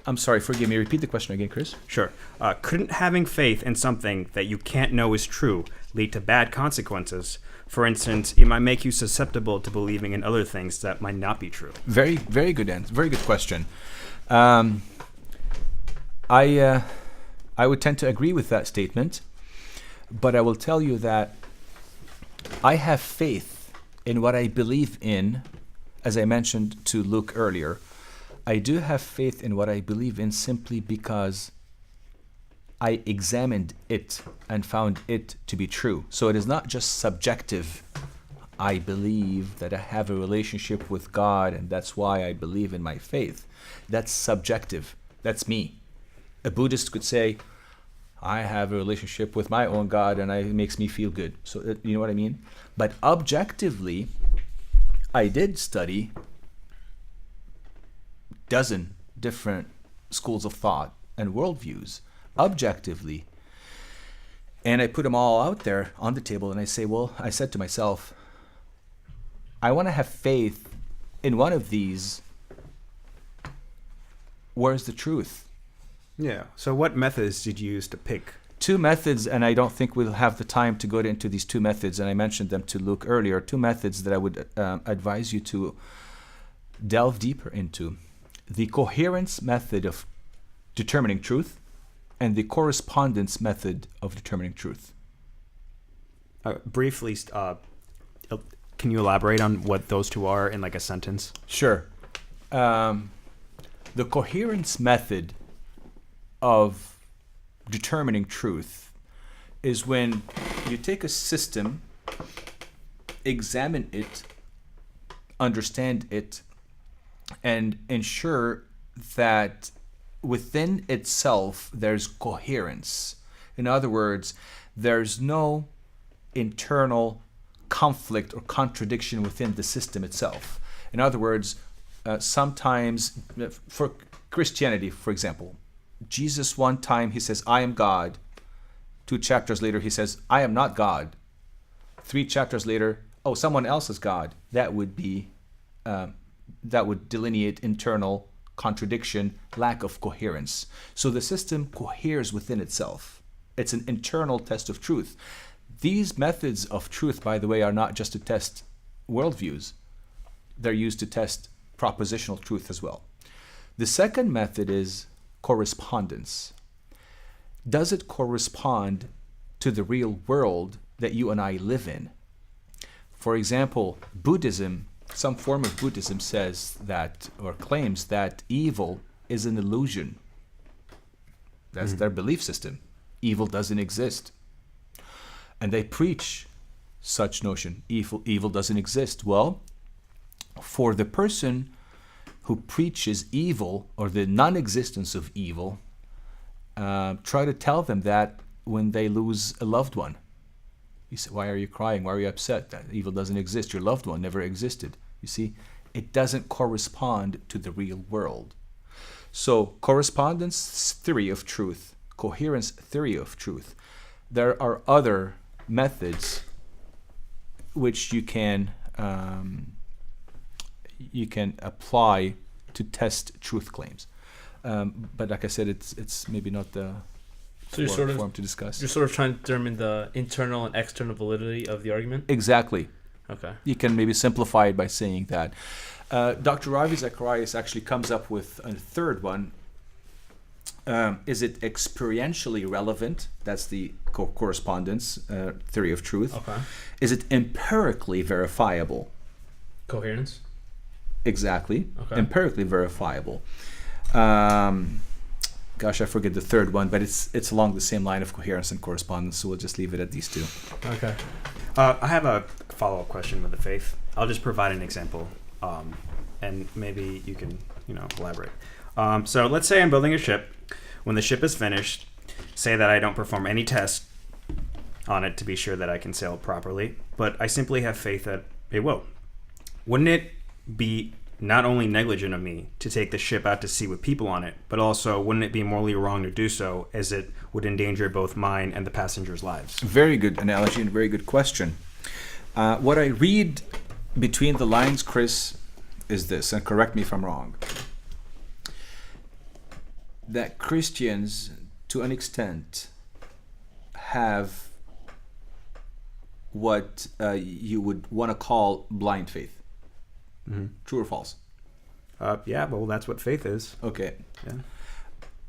I'm sorry, forgive me. Repeat the question again, Chris. Sure. Couldn't having faith in something that you can't know is true lead to bad consequences? For instance, it might make you susceptible to believing in other things that might not be true. Very, very good answer. Very good question. I would tend to agree with that statement, but I will tell you that I have faith in what I believe in, as I mentioned to Luke earlier. I do have faith in what I believe in simply because I examined it and found it to be true. So it is not just subjective. I believe that I have a relationship with God and that's why I believe in my faith. That's subjective. That's me. A Buddhist could say, I have a relationship with my own God and it makes me feel good. So you know what I mean? But objectively, I did study dozen different schools of thought and worldviews objectively, and I put them all out there on the table, and I say, well, I said to myself, I want to have faith in one of these. Where's the truth? Yeah. So what methods did you use to pick? Two methods, and I don't think we'll have the time to go into these two methods, and I mentioned them to Luke earlier, two methods that I would advise you to delve deeper into. The coherence method of determining truth and the correspondence method of determining truth. Briefly, can you elaborate on what those two are in like a sentence? Sure. The coherence method of determining truth is when you take a system, examine it, understand it, and ensure that within itself there's coherence. In other words, there's no internal conflict or contradiction within the system itself. In other words, sometimes, for Christianity, for example, Jesus one time he says, I am God. 2 chapters later he says, I am not God. 3 chapters later, oh, someone else is God. That would be that would delineate internal contradiction, lack of coherence. So the system coheres within itself. It's an internal test of truth. These methods of truth, by the way, are not just to test worldviews. They're used to test propositional truth as well. The second method is correspondence. Does it correspond to the real world that you and I live in? For example, Buddhism, some form of Buddhism says that, or claims that evil is an illusion. That's their belief system. Evil doesn't exist. And they preach such notion. Evil doesn't exist. Well, for the person who preaches evil or the non-existence of evil, try to tell them that when they lose a loved one. You say, why are you crying? Why are you upset? That evil doesn't exist. Your loved one never existed. You see, it doesn't correspond to the real world. So correspondence theory of truth, coherence theory of truth. There are other methods which you can apply to test truth claims. But like I said, it's maybe not the form to discuss. You're sort of trying to determine the internal and external validity of the argument? Exactly. Okay. You can maybe simplify it by saying that. Dr. Ravi Zacharias actually comes up with a third one. Is it experientially relevant? That's the correspondence theory of truth. Okay. Is it empirically verifiable? Coherence? Exactly. Okay. Empirically verifiable. Gosh, I forget the third one, but it's along the same line of coherence and correspondence, so we'll just leave it at these two. Okay. I have a follow-up question with the faith. I'll just provide an example, and maybe you can, elaborate. So let's say I'm building a ship. When the ship is finished, say that I don't perform any tests on it to be sure that I can sail properly, but I simply have faith that it will. Wouldn't it be not only negligent of me to take the ship out to sea with people on it, but also wouldn't it be morally wrong to do so, as it would endanger both mine and the passengers' lives? Very good analogy and very good question. What I read between the lines, Chris, is this, and correct me if I'm wrong, that Christians, to an extent, have what you would want to call blind faith. Mm-hmm. True or false? Yeah, well, that's what faith is. Okay. Yeah.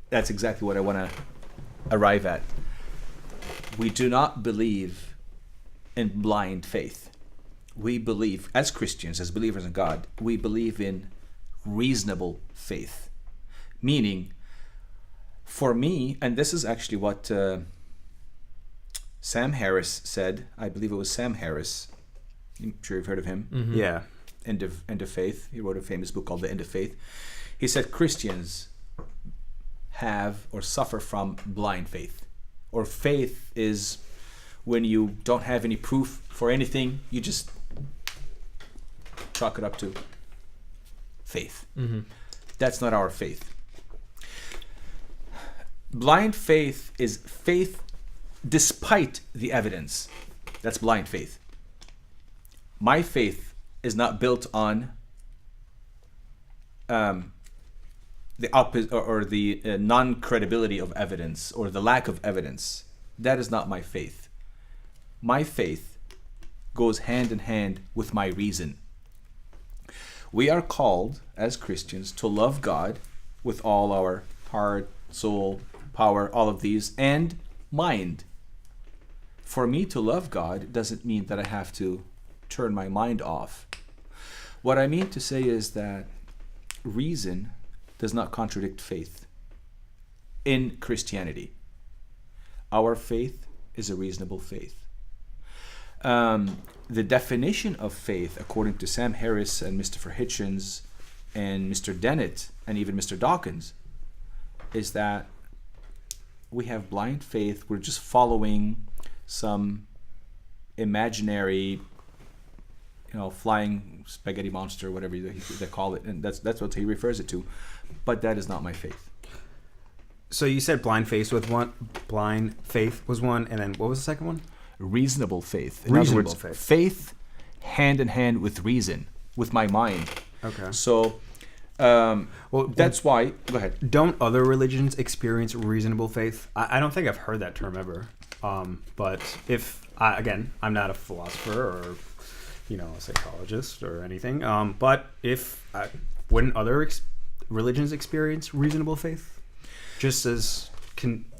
That's exactly what I want to arrive at. We do not believe in blind faith. We believe, as Christians, as believers in God, we believe in reasonable faith. Meaning, for me, and this is actually what Sam Harris said, I believe it was Sam Harris. I'm sure you've heard of him. Mm-hmm. Yeah. End of Faith. He wrote a famous book called The End of Faith. He said Christians have or suffer from blind faith. Or faith is when you don't have any proof for anything, you just chalk it up to faith. Mm-hmm. That's not our faith. Blind faith is faith despite the evidence. That's blind faith. My faith is not built on the opposite or the non-credibility of evidence or the lack of evidence. That is not my faith. My faith goes hand in hand with my reason. We are called as Christians to love God with all our heart, soul, power, all of these, and mind. For me to love God doesn't mean that I have to turn my mind off. What I mean to say is that reason does not contradict faith in Christianity. Our faith is a reasonable faith. The definition of faith, according to Sam Harris and Mr. Hitchens and Mr. Dennett and even Mr. Dawkins, is that we have blind faith. We're just following some imaginary, flying spaghetti monster, whatever they call it, and that's what he refers it to. But that is not my faith. So you said blind faith was one, and then what was the second one? Reasonable faith. In Reasonable other words, faith. faith hand in hand with reason, with my mind. Okay. So, that's why. Go ahead. Don't other religions experience reasonable faith? I don't think I've heard that term ever. But if I'm not a philosopher or a psychologist or anything. But if wouldn't other religions experience reasonable faith? Just as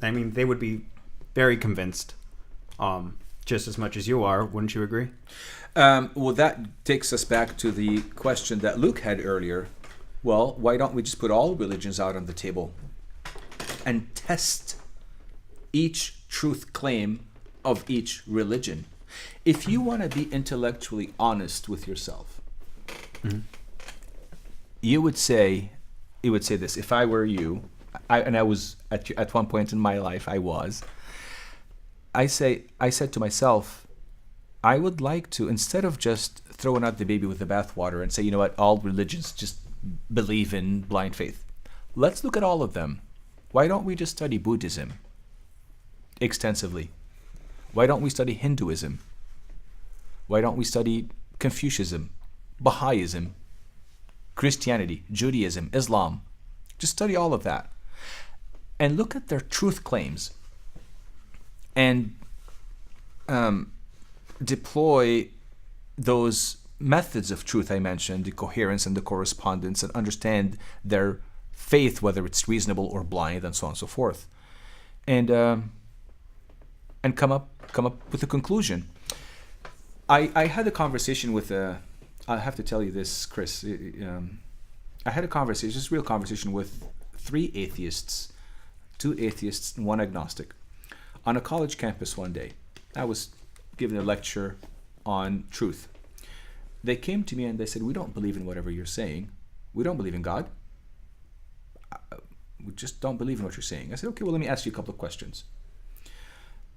they would be very convinced, just as much as you are. Wouldn't you agree? Well, that takes us back to the question that Luke had earlier. Well, why don't we just put all religions out on the table and test each truth claim of each religion? If you want to be intellectually honest with yourself, mm-hmm. you would say this. If I were you, I was at one point in my life, I said to myself, I would like to, instead of just throwing out the baby with the bathwater and say, you know what, all religions just believe in blind faith. Let's look at all of them. Why don't we just study Buddhism extensively? Why don't we study Hinduism? Why don't we study Confucianism, Baha'ism, Christianity, Judaism, Islam? Just study all of that. And look at their truth claims. And deploy those methods of truth I mentioned, the coherence and the correspondence, and understand their faith, whether it's reasonable or blind, and so on and so forth. And come up with a conclusion. I had a conversation with I have to tell you this, Chris. I had a conversation, just a real conversation with 3 atheists, 2 atheists and 1 agnostic, on a college campus one day. I was giving a lecture on truth. They came to me and they said, we don't believe in whatever you're saying. We don't believe in God. We just don't believe in what you're saying. I said, okay, well, let me ask you a couple of questions.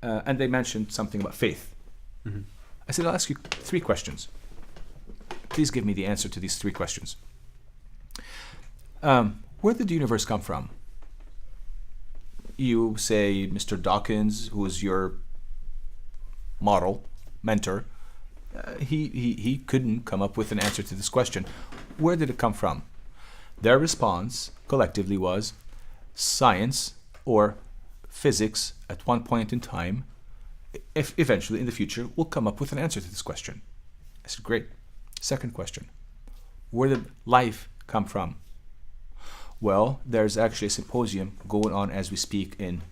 And they mentioned something about faith. Mm-hmm. I said, I'll ask you 3 questions. Please give me the answer to these 3 questions. Where did the universe come from? You say Mr. Dawkins, who is your model, mentor, he couldn't come up with an answer to this question. Where did it come from? Their response collectively was science or physics at one point in time, if eventually in the future, will come up with an answer to this question. I said, great. Second question. Where did life come from? Well, there's actually a symposium going on as we speak in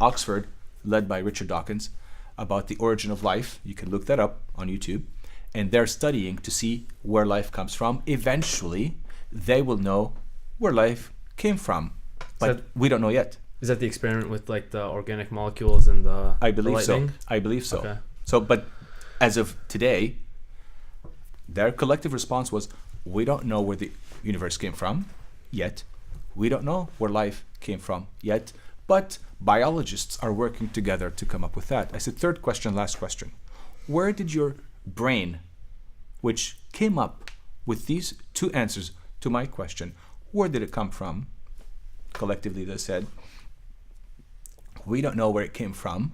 Oxford, led by Richard Dawkins, about the origin of life. You can look that up on YouTube. And they're studying to see where life comes from. Eventually, they will know where life came from. But we don't know yet. Is that the experiment with like the organic molecules and the I believe so. lightning? I believe so. Okay. So, but as of today, their collective response was, we don't know where the universe came from yet. We don't know where life came from yet. But biologists are working together to come up with that. I said, third question, last question. Where did your brain, which came up with these 2 answers to my question, where did it come from? Collectively, they said, we don't know where it came from,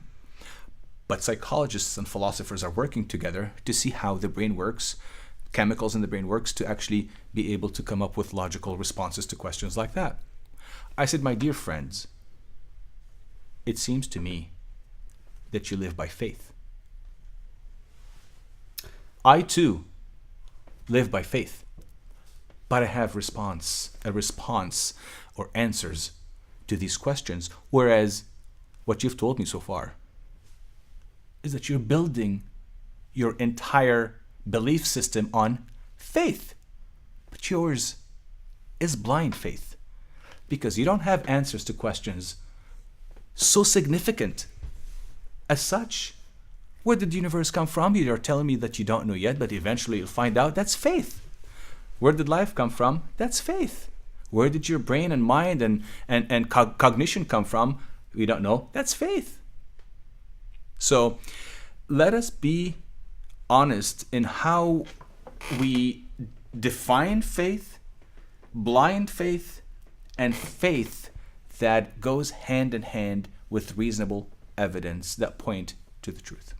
but psychologists and philosophers are working together to see how the brain works, chemicals in the brain works, to actually be able to come up with logical responses to questions like that. I said, my dear friends, it seems to me that you live by faith. I too live by faith, but I have a response or answers to these questions, whereas what you've told me so far is that you're building your entire belief system on faith, but yours is blind faith, because you don't have answers to questions so significant as such. Where did the universe come from? You're telling me that you don't know yet, but eventually you'll find out. That's faith. Where did life come from? That's faith. Where did your brain and mind and cognition come from? We don't know. That's faith. So let us be honest in how we define faith, blind faith, and faith that goes hand in hand with reasonable evidence that point to the truth.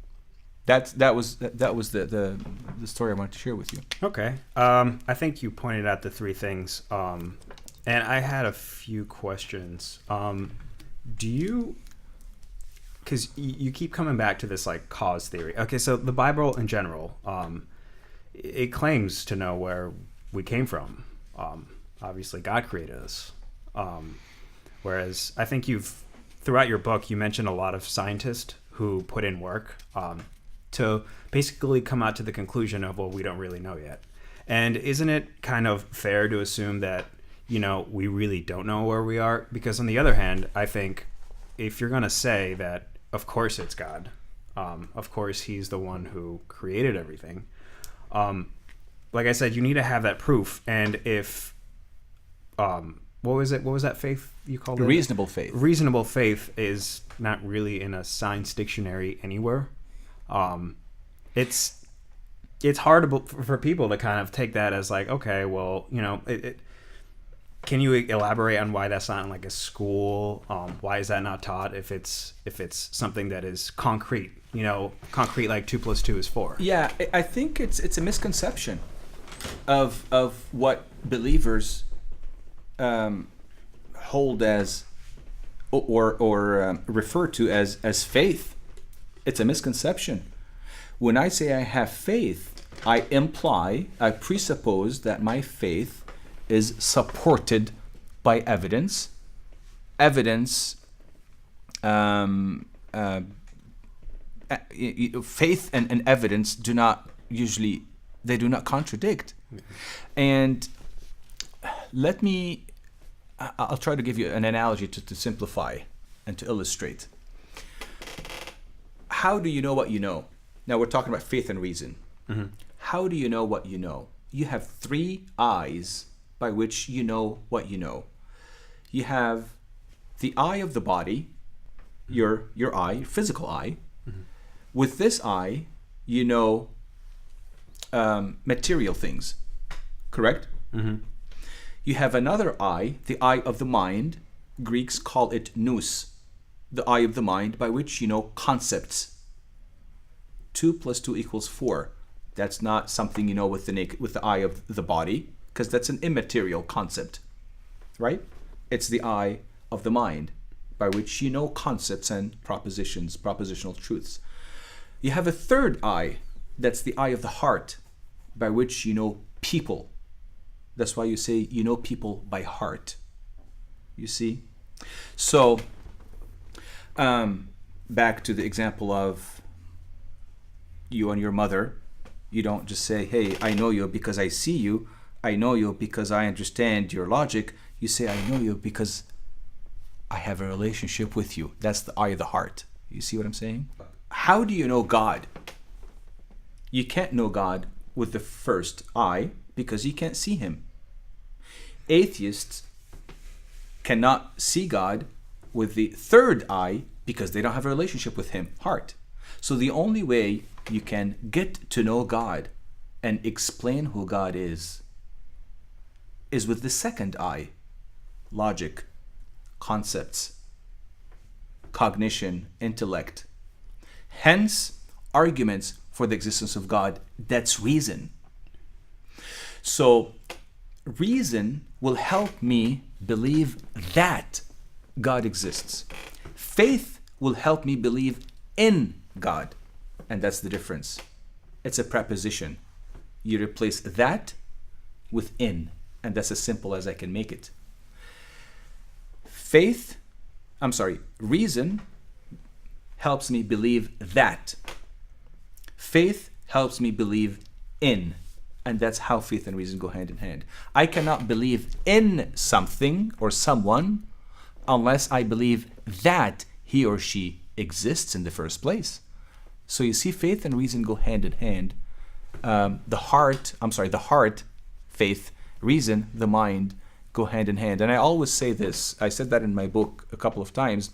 That was the story I wanted to share with you. Okay. I think you pointed out the 3 things, and I had a few questions. Do you, because you keep coming back to this like cause theory. Okay, so the Bible in general, it claims to know where we came from. Obviously, God created us. Whereas I think throughout your book, you mentioned a lot of scientists who put in work to basically come out to the conclusion of, well, we don't really know yet. And isn't it kind of fair to assume that, we really don't know where we are? Because on the other hand, I think if you're going to say that, of course it's God, of course he's the one who created everything, like I said, you need to have that proof. And if, what was that faith you called it? Reasonable faith. Reasonable faith is not really in a science dictionary anywhere. It's hard for people to kind of take that as like, okay, well, can you elaborate on why that's not in like a school? Why is that not taught if it's something that is concrete, concrete like 2 + 2 is 4? Yeah, I think it's a misconception of what believers hold as or refer to as faith. It's a misconception. When I say I have faith, I presuppose that my faith is supported by evidence. Faith and evidence do not contradict. And I'll try to give you an analogy to simplify and to illustrate. How do you know what you know? Now we're talking about faith and reason. Mm-hmm. How do you know what you know? You have 3 eyes by which you know what you know. You have the eye of the body, your eye, physical eye. Mm-hmm. With this eye, you know material things, correct? Mm-hmm. You have another eye, the eye of the mind. Greeks call it nous, the eye of the mind, by which you know concepts. 2 + 2 = 4. That's not something you know with the eye of the body, because that's an immaterial concept, right? It's the eye of the mind, by which you know concepts and propositions, propositional truths. You have a third eye, that's the eye of the heart, by which you know people. That's why you say you know people by heart. You see? So, back to the example of you and your mother. You don't just say, hey, I know you because I see you. I know you because I understand your logic. You say, I know you because I have a relationship with you. That's the eye of the heart. You see what I'm saying? How do you know God? You can't know God with the first eye because you can't see him. Atheists cannot see God with the third eye because they don't have a relationship with him, heart. So the only way you can get to know God and explain who God is with the second eye, logic, concepts, cognition, intellect. Hence, arguments for the existence of God, that's reason. So, reason will help me believe that God exists. Faith will help me believe in God. And that's the difference. It's a preposition. You replace that with in. And that's as simple as I can make it. Reason helps me believe that. Faith helps me believe in. And that's how faith and reason go hand in hand. I cannot believe in something or someone unless I believe that he or she exists in the first place. So you see, faith and reason go hand in hand. The heart, faith, reason, the mind, go hand in hand. And I always say this, I said that in my book a couple of times.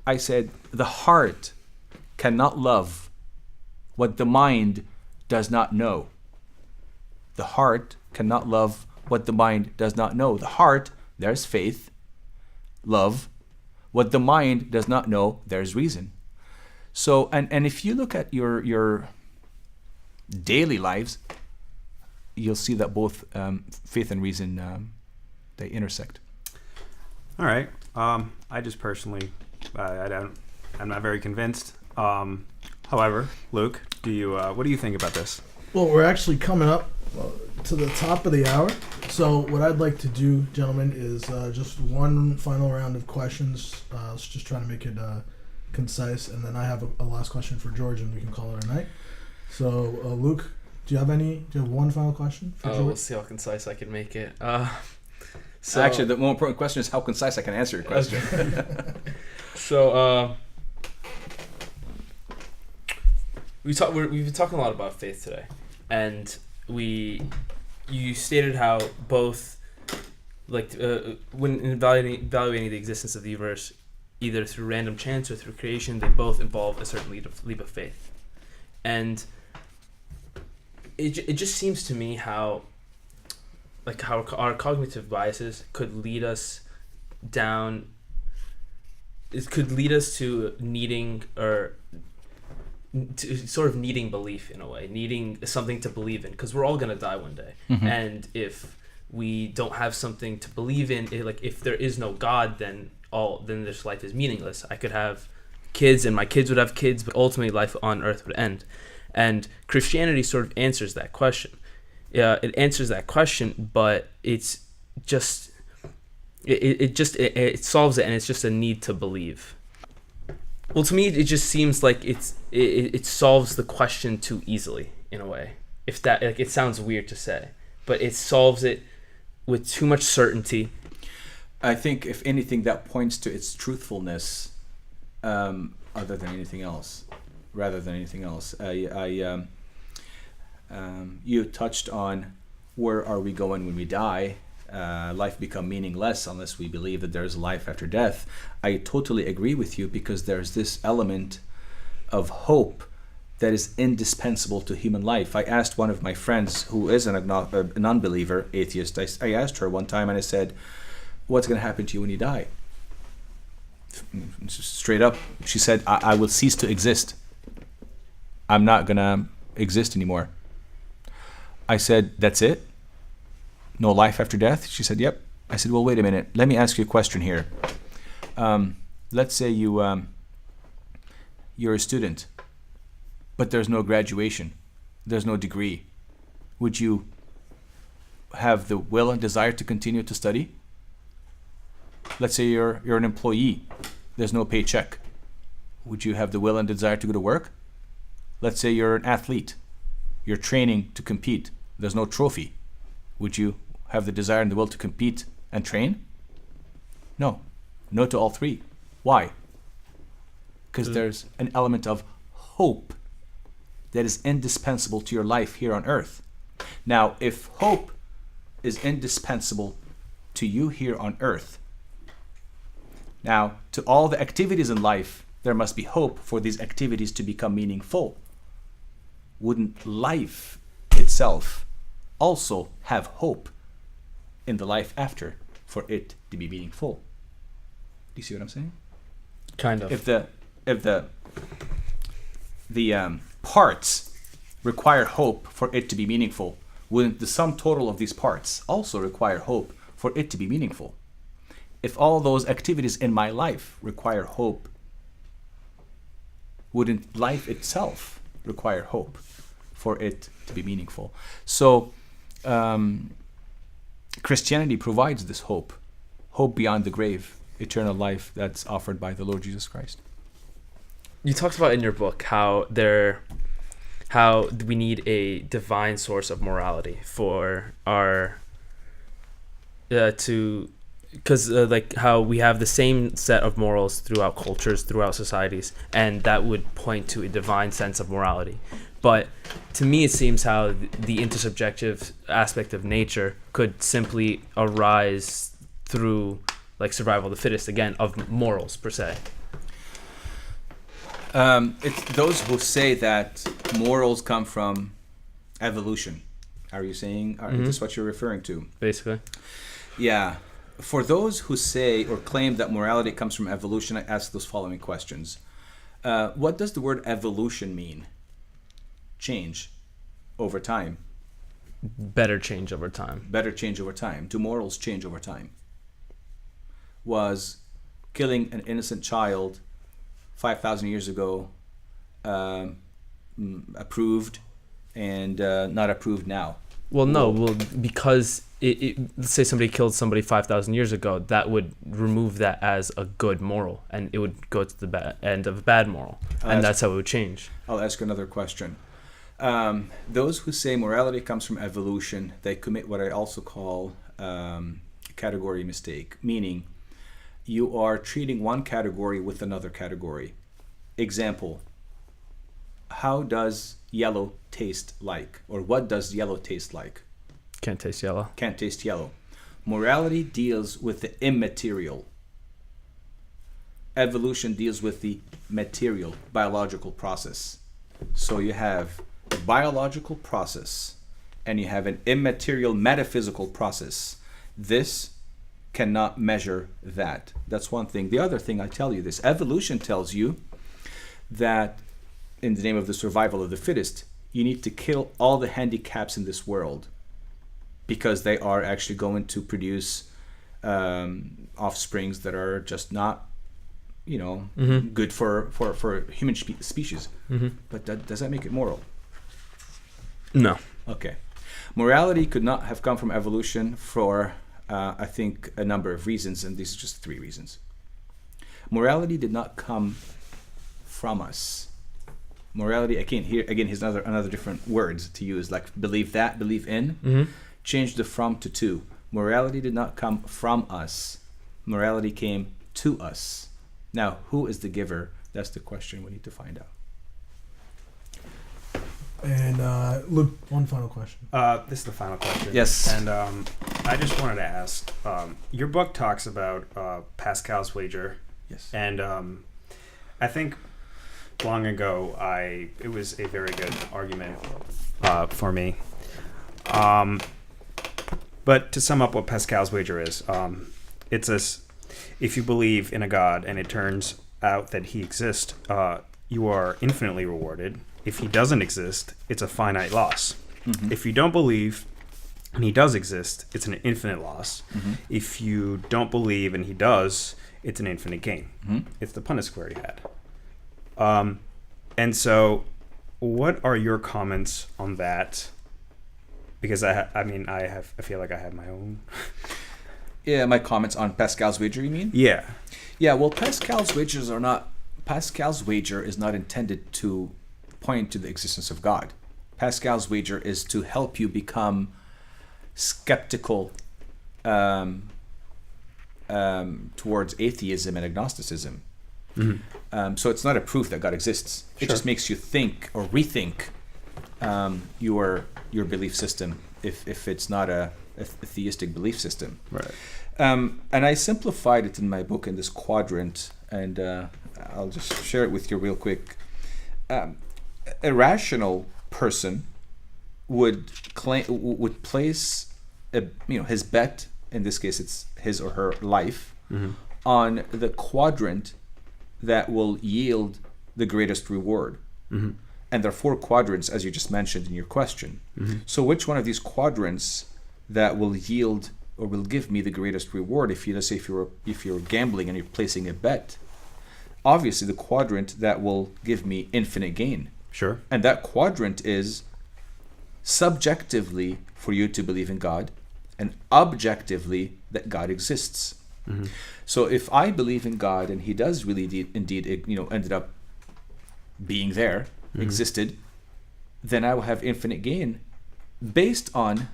I said, the heart cannot love what the mind does not know. The heart cannot love what the mind does not know. The heart, there's faith, love. What the mind does not know, there's reason. So, and if you look at your daily lives, you'll see that both faith and reason, they intersect. All right. I just personally, I'm not very convinced. However, Luke, what do you think about this? Well, we're actually coming up to the top of the hour. So what I'd like to do, gentlemen, is just one final round of questions. Let's just try to make it concise, and then I have a last question for George, and we can call it a night. So, Luke, do you have one final question for George? We'll see how concise I can make it. So actually, the more important question is how concise I can answer your question. So, we've been talking a lot about faith today, and you stated how both, when evaluating the existence of the universe, either through random chance or through creation, they both involve a certain leap of faith. And it just seems to me how our cognitive biases could lead us down. It could lead us to needing needing belief in a way, needing something to believe in, because we're all gonna die one day. Mm-hmm. And if we don't have something to believe in, if there is no God, then this life is meaningless. I could have kids, and my kids would have kids, but ultimately life on earth would end. And Christianity sort of answers that question. It answers that question, but it's just it solves it, and it's just a need to believe. Well, to me, it just seems like it solves the question too easily in a way. If that, it sounds weird to say, but it solves it with too much certainty. I think, if anything, that points to its truthfulness, other than anything else, rather than anything else. You touched on where are we going when we die? Life become meaningless unless we believe that there's life after death. I totally agree with you, because there's this element of hope that is indispensable to human life. I asked one of my friends who is an unbeliever, atheist, I asked her one time and I said, what's going to happen to you when you die? Straight up, she said, I will cease to exist. I'm not going to exist anymore. I said, that's it? No life after death? She said, yep. I said, well, wait a minute. Let me ask you a question here. Let's say you're a student, but there's no graduation. There's no degree. Would you have the will and desire to continue to study? Let's say you're an employee. There's no paycheck. Would you have the will and desire to go to work? Let's say you're an athlete. You're training to compete. There's no trophy. Would you have the desire and the will to compete and train? No. No to all three. Why? Because there's an element of hope that is indispensable to your life here on earth. Now, if hope is indispensable to you here on earth, now, to all the activities in life, there must be hope for these activities to become meaningful. Wouldn't life itself also have hope in the life after for it to be meaningful? Do you see what I'm saying? Kind of. If the parts require hope for it to be meaningful, wouldn't the sum total of these parts also require hope for it to be meaningful? If all those activities in my life require hope, wouldn't life itself require hope for it to be meaningful? So Christianity provides this hope beyond the grave, eternal life that's offered by the Lord Jesus Christ. You talked about in your book how we need a divine source of morality for our because like how we have the same set of morals throughout cultures, throughout societies, and that would point to a divine sense of morality. But to me, it seems how the intersubjective aspect of nature could simply arise through like survival of the fittest, again, of morals per se. It's those who say that morals come from evolution. Are you saying, is this what you're referring to? Basically. Yeah. For those who say or claim that morality comes from evolution, I ask those following questions. What does the word evolution mean? Change over time. Better change over time. Better change over time. Do morals change over time? Was killing an innocent child 5,000 years ago approved and not approved now? Well, no. Well, because let's say somebody killed somebody 5,000 years ago, that would remove that as a good moral, and it would go to the end of a bad moral, and that's how it would change. I'll ask another question. Those who say morality comes from evolution, they commit what I also call category mistake, meaning you are treating one category with another category. Example, how does yellow taste like? Or what does yellow taste like? Can't taste yellow. Can't taste yellow. Morality deals with the immaterial. Evolution deals with the material, biological process. So you have a biological process and you have an immaterial metaphysical process. This cannot measure that. That's one thing. The other thing, I tell you this, evolution tells you that in the name of the survival of the fittest, you need to kill all the handicaps in this world because they are actually going to produce offsprings that are just not, good for human species. But does that make it moral? No. Okay. Morality could not have come from evolution for, I think, a number of reasons, and these are just 3 reasons. Morality did not come from us. Morality, here's another different words to use, like believe that, believe in. Change the from to to. Morality did not come from us. Morality came to us. Now, who is the giver? That's the question we need to find out. And Luke, one final question. This is the final question. Yes. And I just wanted to ask, your book talks about Pascal's wager. Yes. And I think long ago, it was a very good argument for me. But to sum up what Pascal's wager is, it's this: if you believe in a God and it turns out that he exists, you are infinitely rewarded. If he doesn't exist, it's a finite loss. Mm-hmm. If you don't believe and he does exist, it's an infinite loss. Mm-hmm. If you don't believe and he does, it's an infinite gain. Mm-hmm. It's the Punnett square he had. And so, what are your comments on that? Because I feel like I have my own. Yeah, my comments on Pascal's wager, you mean? Yeah. Yeah, well, Pascal's wager is not intended to point to the existence of God. Pascal's wager is to help you become skeptical towards atheism and agnosticism. Mm-hmm. So it's not a proof that God exists. It just makes you think or rethink your belief system if it's not a theistic belief system. Right. And I simplified it in my book in this quadrant, and I'll just share it with you real quick. A rational person would place his bet, in this case it's his or her life, Mm-hmm. on the quadrant that will yield the greatest reward. Mm-hmm. And there are 4 quadrants, as you just mentioned in your question. Mm-hmm. So which one of these quadrants that will yield or will give me the greatest reward? If you're gambling and you're placing a bet, obviously the quadrant that will give me infinite gain. Sure. And that quadrant is subjectively for you to believe in God, and objectively that God exists. Mm-hmm. So if I believe in God and he does really indeed ended up being there, Mm-hmm. existed, then I will have infinite gain based on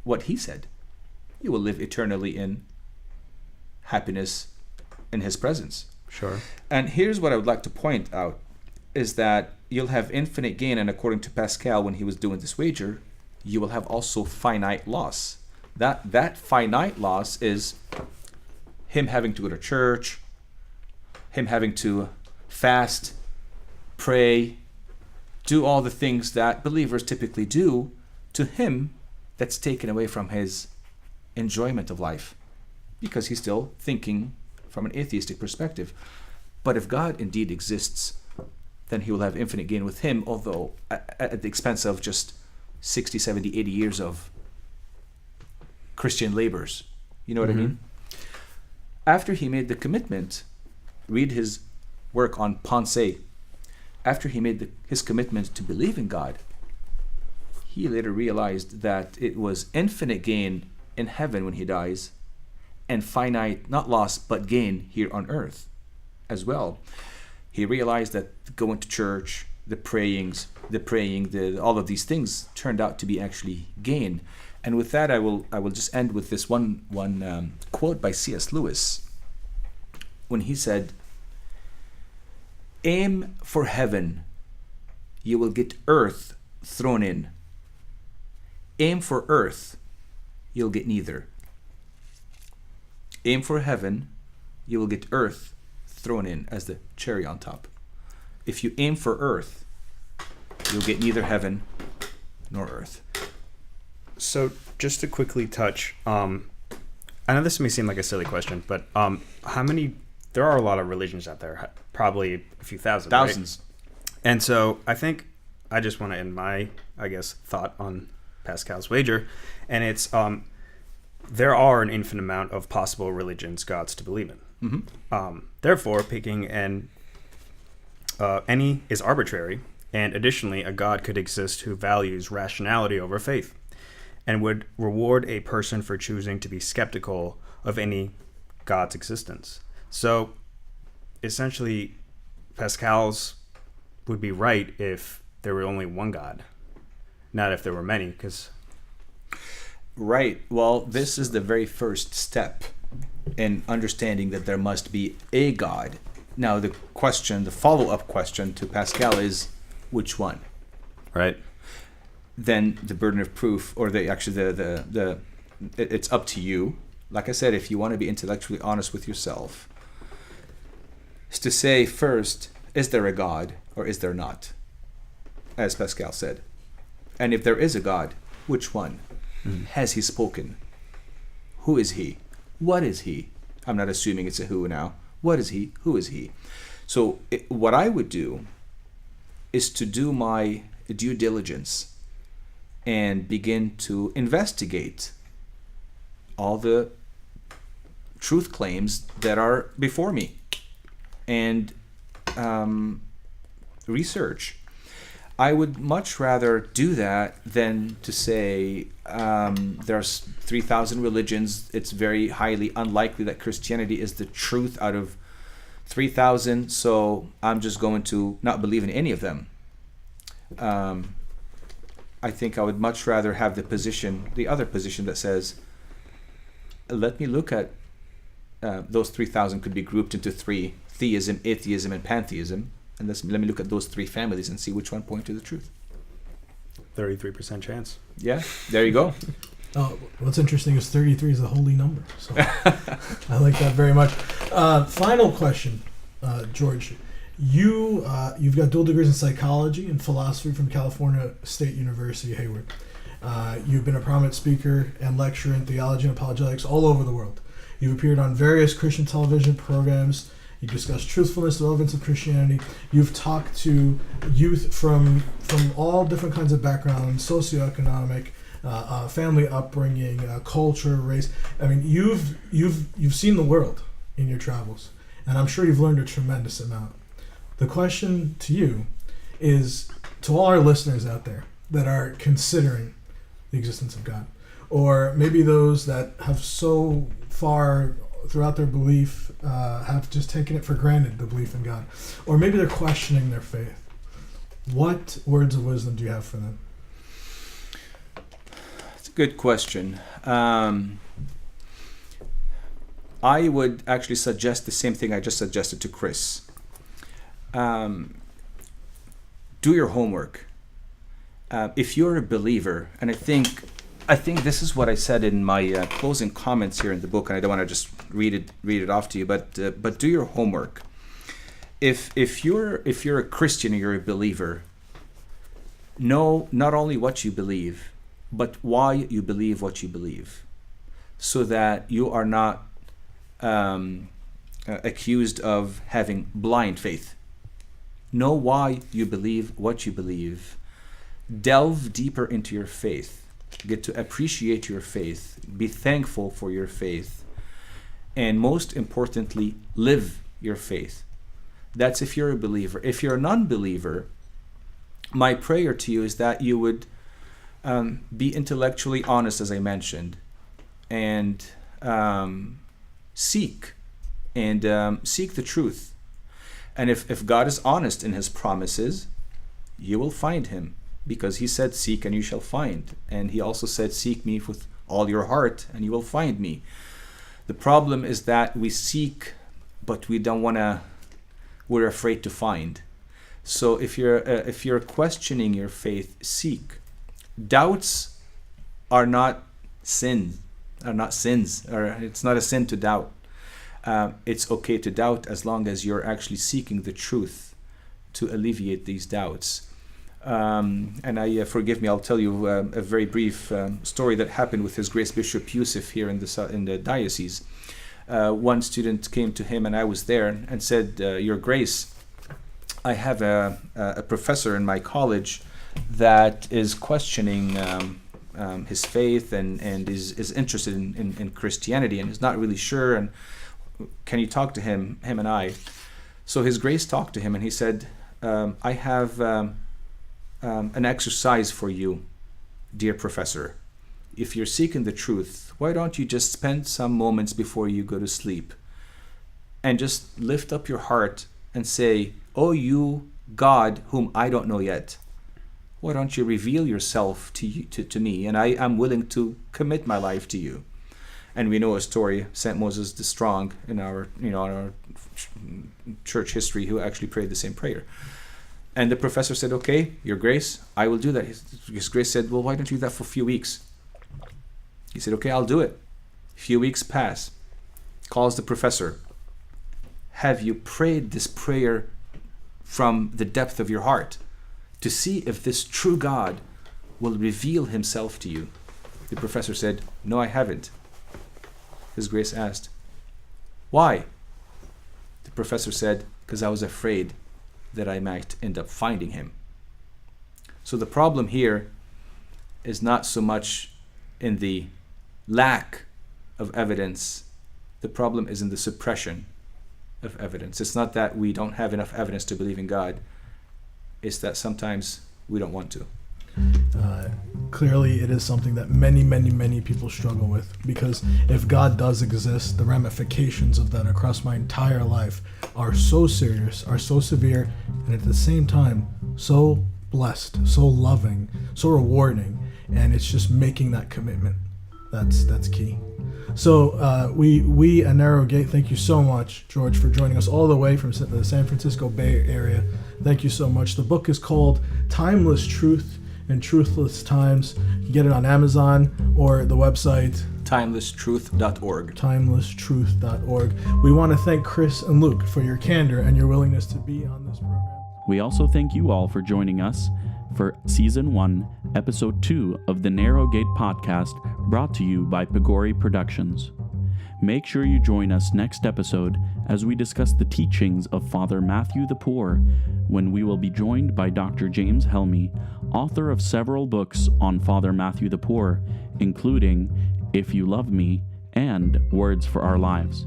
what he said. You will live eternally in happiness in his presence. Sure. And here's what I would like to point out is that you'll have infinite gain, and according to Pascal, when he was doing this wager, you will have also finite loss. That finite loss is him having to go to church, him having to fast, pray, do all the things that believers typically do. To him, that's taken away from his enjoyment of life, because he's still thinking from an atheistic perspective. But if God indeed exists, then he will have infinite gain with him, although at the expense of just 60, 70, 80 years of Christian labors. You know what I mean? After he made the commitment, read his work on Pensée. After he made his commitment to believe in God, he later realized that it was infinite gain in heaven when he dies, and finite, not loss, but gain here on earth as well. He realized that going to church, the praying, all of these things turned out to be actually gain. And with that, I will just end with this one quote by C.S. Lewis, when he said, "Aim for heaven, you will get earth thrown in. Aim for earth, you'll get neither. Aim for heaven, you will get earth thrown in as the cherry on top. If you aim for earth, you'll get neither heaven nor earth." So just to quickly touch, I know this may seem like a silly question, but there are a lot of religions out there, probably a few thousand. Thousands. Right? And so I think I just want to end my, thought on Pascal's wager. And it's, there are an infinite amount of possible religions, gods to believe in. Mm-hmm. Therefore, picking any is arbitrary. And additionally, a god could exist who values rationality over faith, and would reward a person for choosing to be skeptical of any god's existence. So, essentially, Pascal's would be right if there were only one God, not if there were many, because... Right. Well, this is the very first step in understanding that there must be a God. Now, the follow-up question to Pascal is, which one? Right. then the burden of proof, or it's up to you. Like I said, if you want to be intellectually honest with yourself, is to say first, is there a God or is there not? As Pascal said. And if there is a God, which one? Has he spoken? Who is he? What is he? I'm not assuming it's a who now. What is he? Who is he? So what I would do is to do my due diligence and begin to investigate all the truth claims that are before me, and research. I would much rather do that than to say there's 3,000 religions. It's very highly unlikely that Christianity is the truth out of 3,000, so I'm just going to not believe in any of them. I think I would much rather have the other position that says, let me look at those 3,000 could be grouped into three: theism, atheism, and pantheism. And let me look at those three families and see which one point to the truth. 33% chance. Yeah, there you go. What's interesting is 33 is a holy number. So I like that very much. Final question, George. You've got dual degrees in psychology and philosophy from California State University, Hayward. You've been a prominent speaker and lecturer in theology and apologetics all over the world. You've appeared on various Christian television programs. You discuss truthfulness, the relevance of Christianity. You've talked to youth from all different kinds of backgrounds, socioeconomic, family upbringing, culture, race. I mean, you've seen the world in your travels, and I'm sure you've learned a tremendous amount. The question to you is, to all our listeners out there that are considering the existence of God, or maybe those that have so far throughout their belief have just taken it for granted, the belief in God, or maybe they're questioning their faith, what words of wisdom do you have for them? It's a good question. I would actually suggest the same thing I just suggested to Chris. Do your homework. If you're a believer, and I think this is what I said in my closing comments here in the book, and I don't want to just read it off to you, but do your homework. If you're a Christian or you're a believer, know not only what you believe, but why you believe what you believe, so that you are not accused of having blind faith. Know why you believe what you believe. Delve deeper into your faith. Get to appreciate your faith. Be thankful for your faith. And most importantly, live your faith. That's if you're a believer. If you're a non-believer, my prayer to you is that you would be intellectually honest, as I mentioned, and seek the truth. And if God is honest in his promises, you will find him, because he said, seek and you shall find. And he also said, seek me with all your heart and you will find me. The problem is that we seek, but we're afraid to find. So if you're questioning your faith, seek. Doubts are not sins, or it's not a sin to doubt. It's okay to doubt as long as you're actually seeking the truth to alleviate these doubts. And forgive me, I'll tell you a very brief story that happened with His Grace Bishop Yusuf here in the diocese. One student came to him, and I was there, and said, Your Grace, I have a professor in my college that is questioning his faith and is interested in Christianity and is not really sure, and can you talk to him and I? So His Grace talked to him, and he said, I have an exercise for you, dear professor. If you're seeking the truth, why don't you just spend some moments before you go to sleep and just lift up your heart and say, Oh, you God whom I don't know yet, why don't you reveal yourself to me, and I am willing to commit my life to you. And we know a story, St. Moses the Strong, in our church history, who actually prayed the same prayer. And the professor said, okay, Your Grace, I will do that. His Grace said, well, why don't you do that for a few weeks? He said, okay, I'll do it. A few weeks pass. Calls the professor. Have you prayed this prayer from the depth of your heart to see if this true God will reveal himself to you? The professor said, no, I haven't. His Grace asked, why? The professor said, because I was afraid that I might end up finding him. So the problem here is not so much in the lack of evidence. The problem is in the suppression of evidence. It's not that we don't have enough evidence to believe in God. It's that sometimes we don't want to. Clearly, it is something that many people struggle with, because if God does exist, the ramifications of that across my entire life are so serious, are so severe, and at the same time, so blessed, so loving, so rewarding, and it's just making that commitment. That's key. So we at Narrow Gate, thank you so much, George, for joining us all the way from the San Francisco Bay Area. Thank you so much. The book is called Timeless Truth in Truthless Times. You can get it on Amazon or the website timelesstruth.org. timelesstruth.org. We want to thank Chris and Luke for your candor and your willingness to be on this program. We also thank you all for joining us for Season 1, Episode 2 of the Narrow Gate Podcast, brought to you by Pagori Productions. Make sure you join us next episode as we discuss the teachings of Father Matthew the Poor, when we will be joined by Dr. James Helmy, author of several books on Father Matthew the Poor, including If You Love Me and Words for Our Lives.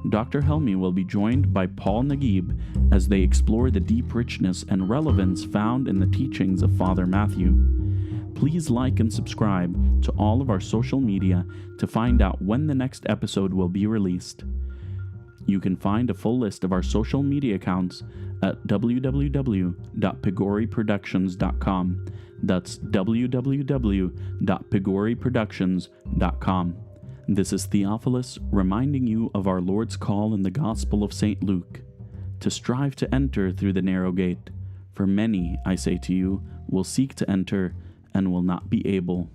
Dr. Helmy will be joined by Paul Naguib as they explore the deep richness and relevance found in the teachings of Father Matthew. Please like and subscribe to all of our social media to find out when the next episode will be released. You can find a full list of our social media accounts at www.pagoriproductions.com. That's www.pagoriproductions.com. This is Theophilus reminding you of our Lord's call in the Gospel of St. Luke, to strive to enter through the narrow gate. For many, I say to you, will seek to enter and will not be able.